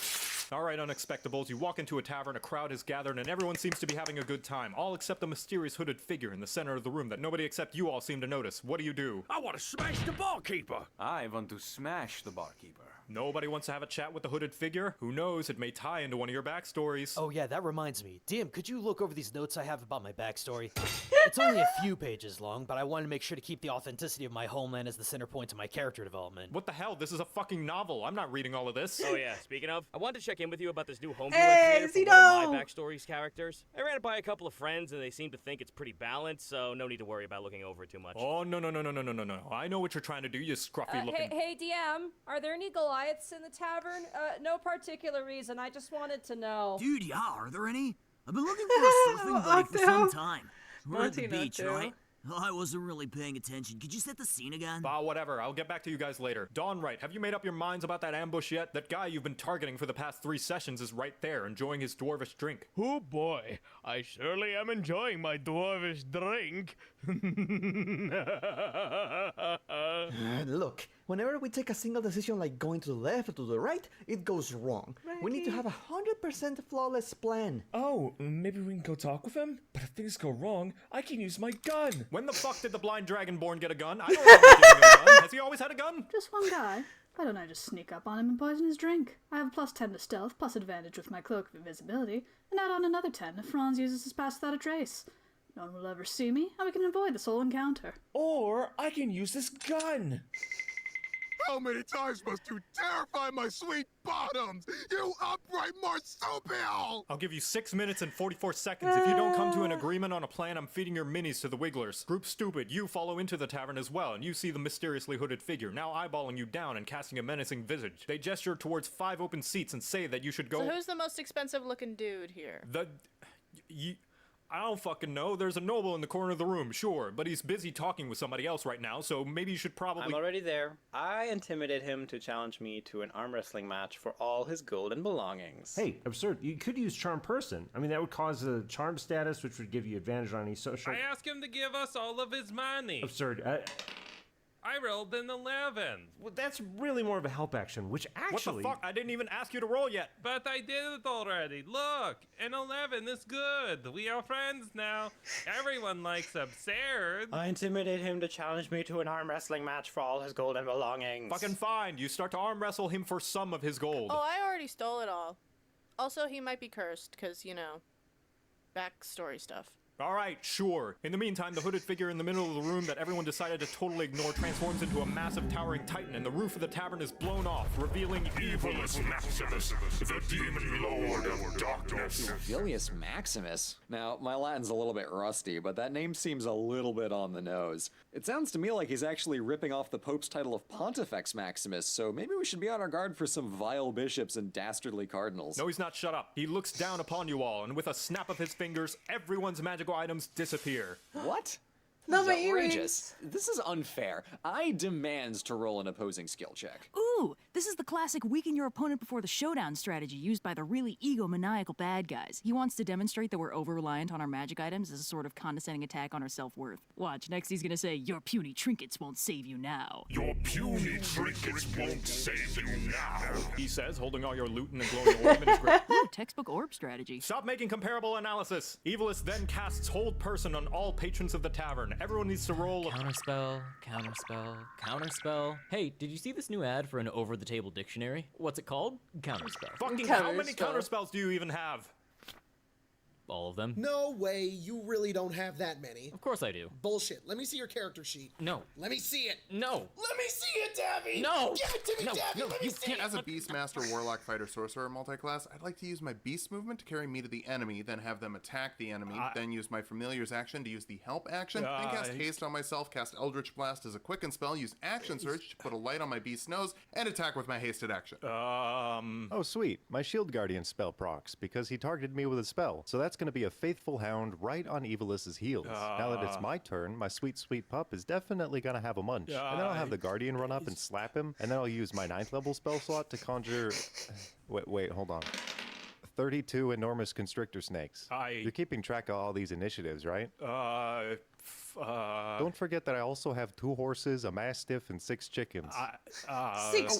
Alright, Unexpectables, you walk into a tavern, a crowd has gathered, and everyone seems to be having a good time, all except the mysterious hooded figure in the center of the room that nobody except you all seem to notice. What do? I want to smash the barkeeper. I want to smash the barkeeper. Nobody wants to have a chat with the hooded figure? Who knows, it may tie into one of your backstories. Oh yeah, that reminds me. DM, could you look over these notes I have about my backstory? It's only a few pages long, but I wanted to make sure to keep the authenticity of my homeland as the center point of my character development. What the hell? This is a fucking novel. I'm not reading all of this. Oh yeah, speaking of, I wanted to check in with you about this new homebrew I created for one of my backstory's characters. I ran it by a couple of friends and they seem to think it's pretty balanced, so no need to worry about looking over it too much. Oh, no. I know what you're trying to do, you scruffy looking... Hey, DM, DM, are there any Goliaths in the tavern? No particular reason, I just wanted to know. Dude, yeah, are there any? I've been looking for a surfing buddy for some time. We're at the beach, right? I wasn't really paying attention. Could you set the scene again? Whatever. I'll get back to you guys later. Dawn Wright, have you made up your minds about that ambush yet? That guy you've been targeting for the past 3 sessions is right there, enjoying his dwarvish drink. Oh boy, I surely am enjoying my dwarvish drink. Look, whenever we take a single decision like going to the left or to the right, it goes wrong. We need to have 100% flawless plan. Oh, maybe we can go talk with him? But if things go wrong, I can use my gun. When the fuck did the blind dragonborn get a gun? I don't remember giving him a gun. Has he always had a gun? Just one guy. Why don't I just sneak up on him and poison his drink? I have a +10 to stealth, plus advantage with my cloak of invisibility, and add on another 10 if Franz uses his pass without a trace. No one will ever see me, and we can avoid this whole encounter. Or I can use this gun. How many times must you terrify my sweet bottoms, you upright marsupial? I'll give you 6 minutes and 44 seconds. If you don't come to an agreement on a plan, I'm feeding your minis to the Wigglers. Group Stupid, you follow into the tavern as well, and you see the mysteriously hooded figure, now eyeballing you down and casting a menacing visage. They gesture towards 5 open seats and say that you should go— So who's the most expensive looking dude here? I don't fucking know. There's a noble in the corner of the room, sure, but he's busy talking with somebody else right now, so maybe you should probably— I'm already there. I intimidate him to challenge me to an arm wrestling match for all his golden belongings. Hey, absurd. You could use Charm Person. I mean, that would cause a charm status, which would give you advantage on any social— I asked him to give us all of his money. Absurd. I rolled an 11. Well, that's really more of a help action, which actually— What the fuck? I didn't even ask you to roll yet. But I did it already. Look, an 11 is good. We are friends now. Everyone likes absurd. I intimidate him to challenge me to an arm wrestling match for all his golden belongings. Fucking fine. You start to arm wrestle him for some of his gold. Oh, I already stole it all. Also, he might be cursed, because, you know, backstory stuff. Alright, sure. In the meantime, the hooded figure in the middle of the room that everyone decided to totally ignore transforms into a massive towering titan, and the roof of the tavern is blown off, revealing Evilus Maximus, the demon lord of darkness. Vilius Maximus? Now, my Latin's a little bit rusty, but that name seems a little bit on the nose. It sounds to me like he's actually ripping off the Pope's title of Pontifex Maximus, so maybe we should be on our guard for some vile bishops and dastardly cardinals. No, he's not. Shut up. He looks down upon you all, and with a snap of his fingers, everyone's magical items disappear. What? Not my outrageous. This is unfair. I demand to roll an opposing skill check. Ooh, this is the classic weaken your opponent before the showdown strategy used by the really egomaniacal bad guys. He wants to demonstrate that we're over-reliant on our magic items as a sort of condescending attack on our self-worth. Watch, next he's gonna say, your puny trinkets won't save you now. Your puny trinkets won't save you now. He says, holding all your loot in a glowing orb in his grip. Ooh, textbook orb strategy. Stop making comparable analysis. Evilus then casts Hold Person on all patrons of the tavern. Everyone needs to roll— Counterspell, counterspell, counterspell. Hey, did you see this new ad for an over-the-table dictionary? What's it called? Counterspell. Fucking how many counterspells do you even have? All of them. No way, you really don't have that many. Of course I do. Bullshit. Let me see your character sheet. No. Let me see it. No. Let me see it, Davy! No! Give it to me, Davy! No, Let me you see can't. it! As a Beastmaster, Warlock, Fighter, Sorcerer multiclass, I'd like to use my Beast movement to carry me to the enemy, then have them attack the enemy, then use my Familiar's action to use the Help action, then cast Haste on myself, cast Eldritch Blast as a Quicken spell, use Action Surge to put a light on my Beast's nose, and attack with my Hasted action. Oh, sweet. My Shield Guardian spell procs, because he targeted me with a spell. So that's going to be a Faithful Hound right on Evilus's heels. Now that it's my turn, my sweet, sweet pup is definitely going to have a munch. And then I'll have the Guardian run up and slap him, and then I'll use my 9th level spell slot to conjure— Wait, hold on. 32 enormous constrictor snakes. You're keeping track of all these initiatives, right? Don't forget that I also have 2 horses, a mastiff, and 6 chickens. 6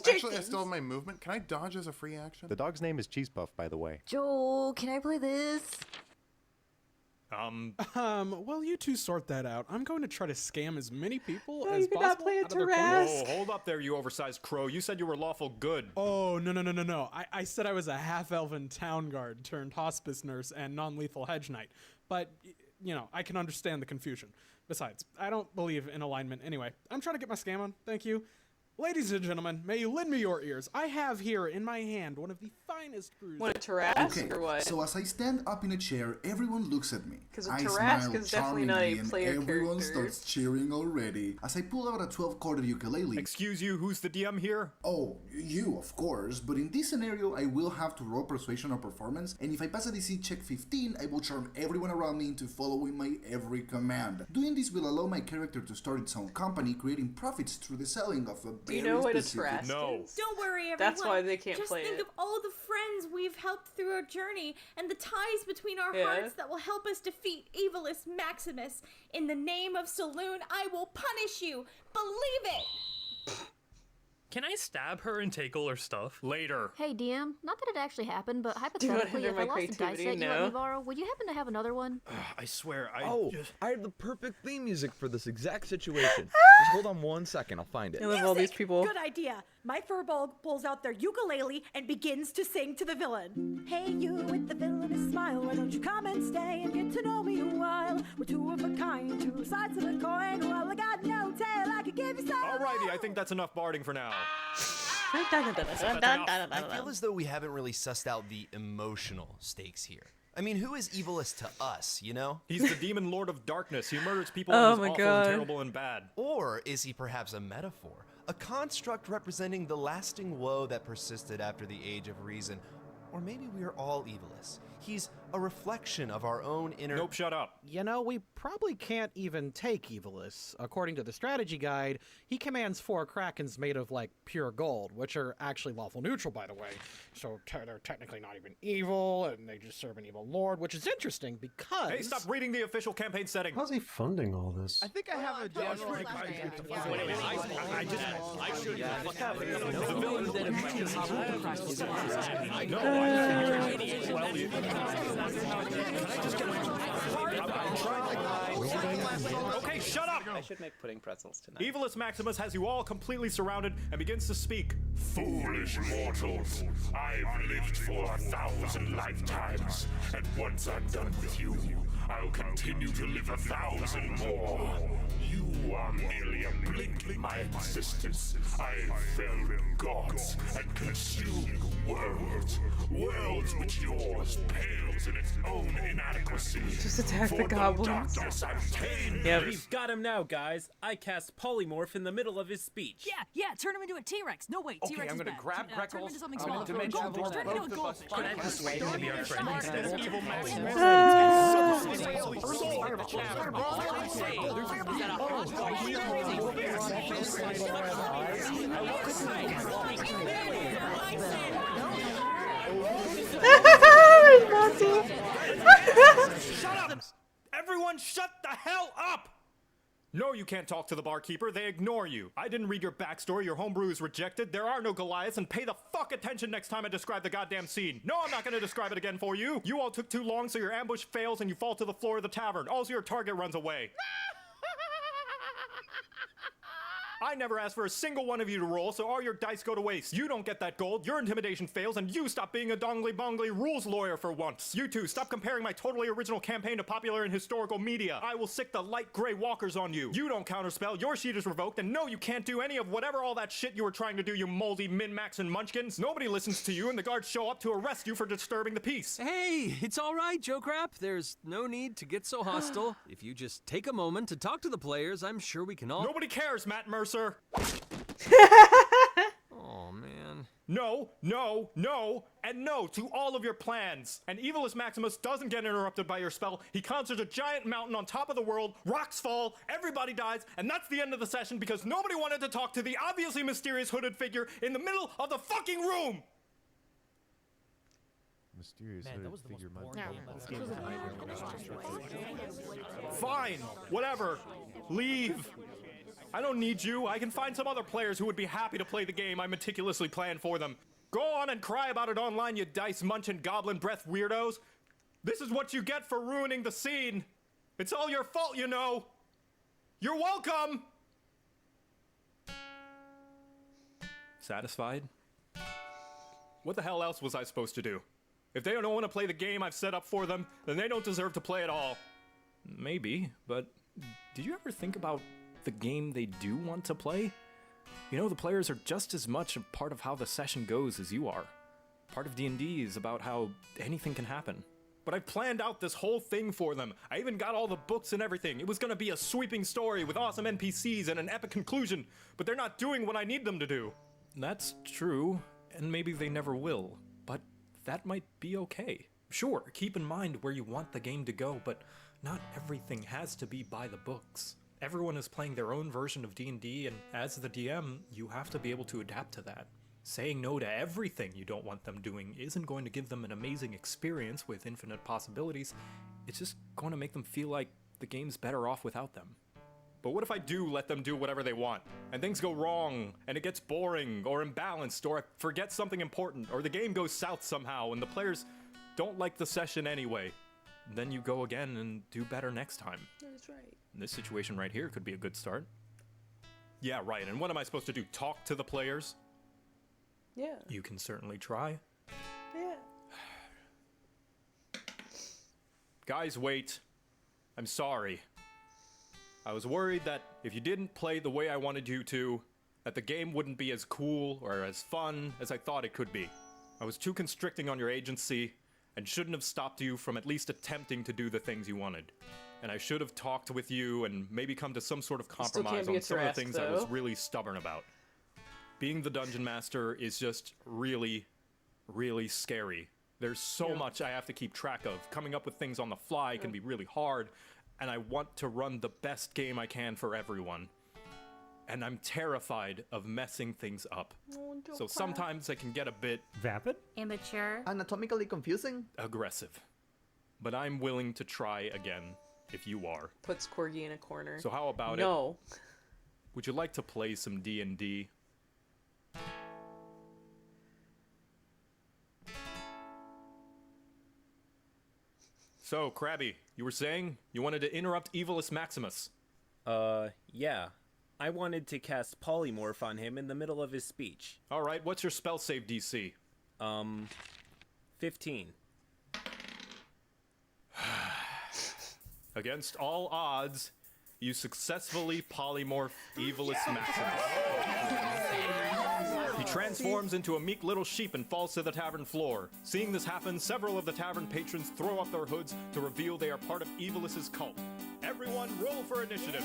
chickens? Actually, I still have my movement. Can I dodge as a free action? The dog's name is Cheese Puff, by the way. Joel, can I play this? Well, you two sort that out. I'm going to try to scam as many people as you could possible. not play a out of their Tarrasque. Oh, hold up there, you oversized crow. You said you were lawful good. Oh, no. I said I was a half-elven town guard turned hospice nurse and non-lethal hedge knight. But, you know, I can understand the confusion. Besides, I don't believe in alignment anyway. I'm trying to get my scam on, thank you. Ladies and gentlemen, may you lend me your ears. I have here in my hand one of the finest brews. What, a Tarrasque Okay, or what? so as I stand up in a chair, everyone looks at me. 'Cause a I Tarrasque smile is definitely not a charmingly and player everyone character. starts cheering already. As I pull out a 12-corded ukulele. Excuse you, who's the DM here? Oh, you, of course, but in this scenario, I will have to roll persuasion or performance, and if I pass a DC check 15, I will charm everyone around me into following my every command. Doing this will allow my character to start its own company, creating profits through the selling of a Do very you know what a specific... Tarrasque is? Don't worry, everyone. That's why they can't Just play think it. of all the friends we've helped through our journey and the ties between our Yeah. hearts that will help us defeat Evilus Maximus. In the name of Saloon, I will punish you. Believe it. Can I stab her and take all her stuff? Later. Hey DM, not that it actually happened, but Do you want hypothetically, to if I hinder my lost a dice creativity? set you let No. me borrow, would you happen to have another one? I swear, I have the perfect theme music for this exact situation. Just hold on 1 second, I'll find it. I love all these people. Good idea. My furball pulls out their ukulele and begins to sing to the villain. Hey, you with the villainous smile, why don't you come and stay and get to know me a while? We're two of a kind, two sides of a coin. Well, I got no tail, I could give you some. Alrighty, I think that's enough barding for now. I feel as though we haven't really sussed out the emotional stakes here. I mean, who is evilest to us, you know? He's the demon lord of darkness. He murders people Oh and is my awful God. and terrible and bad. Or is he perhaps a metaphor? A construct representing the lasting woe that persisted after the Age of Reason? Or maybe we are all evilest. He's a reflection of our own inner... Nope, shut up. You know, we probably can't even take Evilus. According to the strategy guide, he commands 4 krakens made of, like, pure gold, which are actually lawful neutral, by the way. So they're technically not even evil, and they just serve an evil lord, which is interesting because... Hey, stop reading the official campaign setting. How's he funding all this? I think I have a general idea. Okay, shut up! I should make pudding pretzels tonight. Evilus Maximus has you all completely surrounded and begins to speak. Foolish mortals, I've lived for 1,000 lifetimes, and once I'm done with you, I'll continue to live 1,000 more. You are merely a blink in my existence. I've felled gods and consumed worlds, worlds which yours pales in its own inadequacy. Just attack the For goblins. darkness I've tamed. Yep. We've got him now, guys. I cast polymorph in the middle of his speech. Yeah, turn him into a T-Rex. No, wait, Okay, T-Rex I'm is gonna bad. grab Turn him Greckles, into something I'm small. gonna dimension Goldfish, turn him into a goldfish. Can I persuade him to be our friend instead of evil Maximus? Shut up! Everyone shut the hell up! No, you can't talk to the barkeeper. They ignore you. I didn't read your backstory. Your homebrew is rejected. There are no Goliaths, and pay the fuck attention next time I describe the goddamn scene. No, I'm not gonna describe it again for you. You all took too long, so your ambush fails and you fall to the floor of the tavern. Also, your target runs away. I never asked for a single one of you to roll, so all your dice go to waste. You don't get that gold, your intimidation fails, and you stop being a dongly-bongly rules lawyer for once. You two, stop comparing my totally original campaign to popular and historical media. I will sick the light gray walkers on you. You don't counterspell, your sheet is revoked, and no, you can't do any of whatever all that shit you were trying to do, you moldy min-max and munchkins. Nobody listens to you, and the guards show up to arrest you for disturbing the peace. Hey, it's all right, JoCat. There's no need to get so hostile. If you just take a moment to talk to the players, I'm sure we can all... Nobody cares, Matt Mercer. Oh, man. No, no, no, and no to all of your plans. And Evilus Maximus doesn't get interrupted by your spell. He conjures a giant mountain on top of the world, rocks fall, everybody dies, and that's the end of the session because nobody wanted to talk to the obviously mysterious hooded figure in the middle of the fucking room. Mysterious Man, that was the most boring Fine, whatever. Leave. I don't need you. I can find some other players who would be happy to play the game I meticulously planned for them. Go on and cry about it online, you dice-munching goblin breath weirdos. This is what you get for ruining the scene. It's all your fault, you know. You're welcome. Satisfied? What the hell else was I supposed to do? If they don't want to play the game I've set up for them, then they don't deserve to play at all. Maybe, but did you ever think about the game they do want to play? You know, the players are just as much a part of how the session goes as you are. Part of D&D is about how anything can happen. But I've planned out this whole thing for them. I even got all the books and everything. It was gonna be a sweeping story with awesome NPCs and an epic conclusion, but they're not doing what I need them to do. That's true, and maybe they never will, but that might be okay. Sure, keep in mind where you want the game to go, but not everything has to be by the books. Everyone is playing their own version of D&D, and as the DM, you have to be able to adapt to that. Saying no to everything you don't want them doing isn't going to give them an amazing experience with infinite possibilities. It's just going to make them feel like the game's better off without them. But what if I do let them do whatever they want, and things go wrong, and it gets boring, or imbalanced, or I forget something important, or the game goes south somehow, and the players don't like the session anyway? Then you go again and do better next time. That's right. This situation right here could be a good start. Yeah, right, and what am I supposed to do, talk to the players? Yeah. You can certainly try. Yeah. Guys, wait. I'm sorry. I was worried that if you didn't play the way I wanted you to, that the game wouldn't be as cool or as fun as I thought it could be. I was too constricting on your agency and shouldn't have stopped you from at least attempting to do the things you wanted. And I should have talked with you and maybe come to some sort of compromise on some of the things I was really stubborn about. Being the dungeon master is just really, really scary. There's so much I have to keep track of. Coming up with things on the fly can be really hard, and I want to run the best game I can for everyone. And I'm terrified of messing things up. So sometimes I can get a bit... Vapid? Immature. Anatomically confusing? Aggressive. But I'm willing to try again, if you are. Puts Corgi in a corner. So how about it? No. Would you like to play some D&D? So, Krabby, you were saying you wanted to interrupt Evilus Maximus. Yeah. I wanted to cast Polymorph on him in the middle of his speech. Alright, what's your spell save DC? 15. Against all odds, you successfully polymorph Evilus Maximus. He transforms into a meek little sheep and falls to the tavern floor. Seeing this happen, several of the tavern patrons throw up their hoods to reveal they are part of Evilus's cult. Everyone, roll for initiative!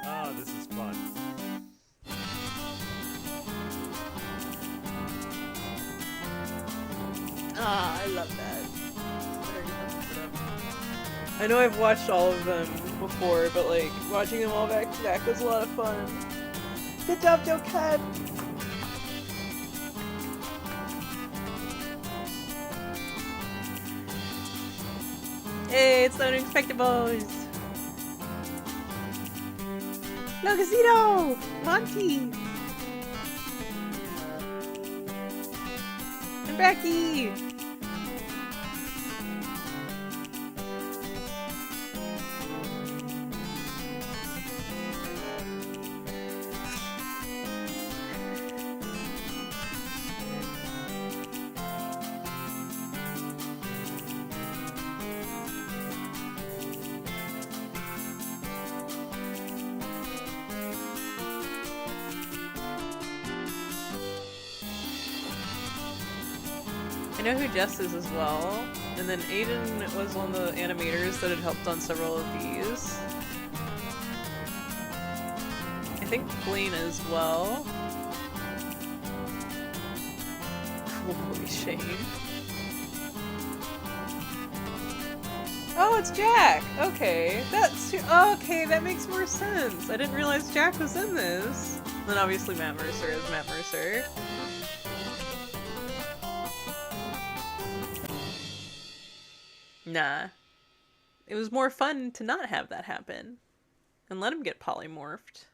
Oh, this is fun. Ah, I love that. I know I've watched all of them before, but like, watching them all back to back was a lot of fun. Good job, JoCat! Hey, it's the Unexpectables! Logazito! Monty! And Becky! I know who Jess is as well, and then Aiden was one of the animators that had helped on several of these. I think Blaine as well. Holy shame. Oh, it's Jack! Okay, okay, that makes more sense. I didn't realize Jack was in this. And then obviously Matt Mercer is Matt Mercer. Nah. It was more fun to not have that happen. And let him get polymorphed.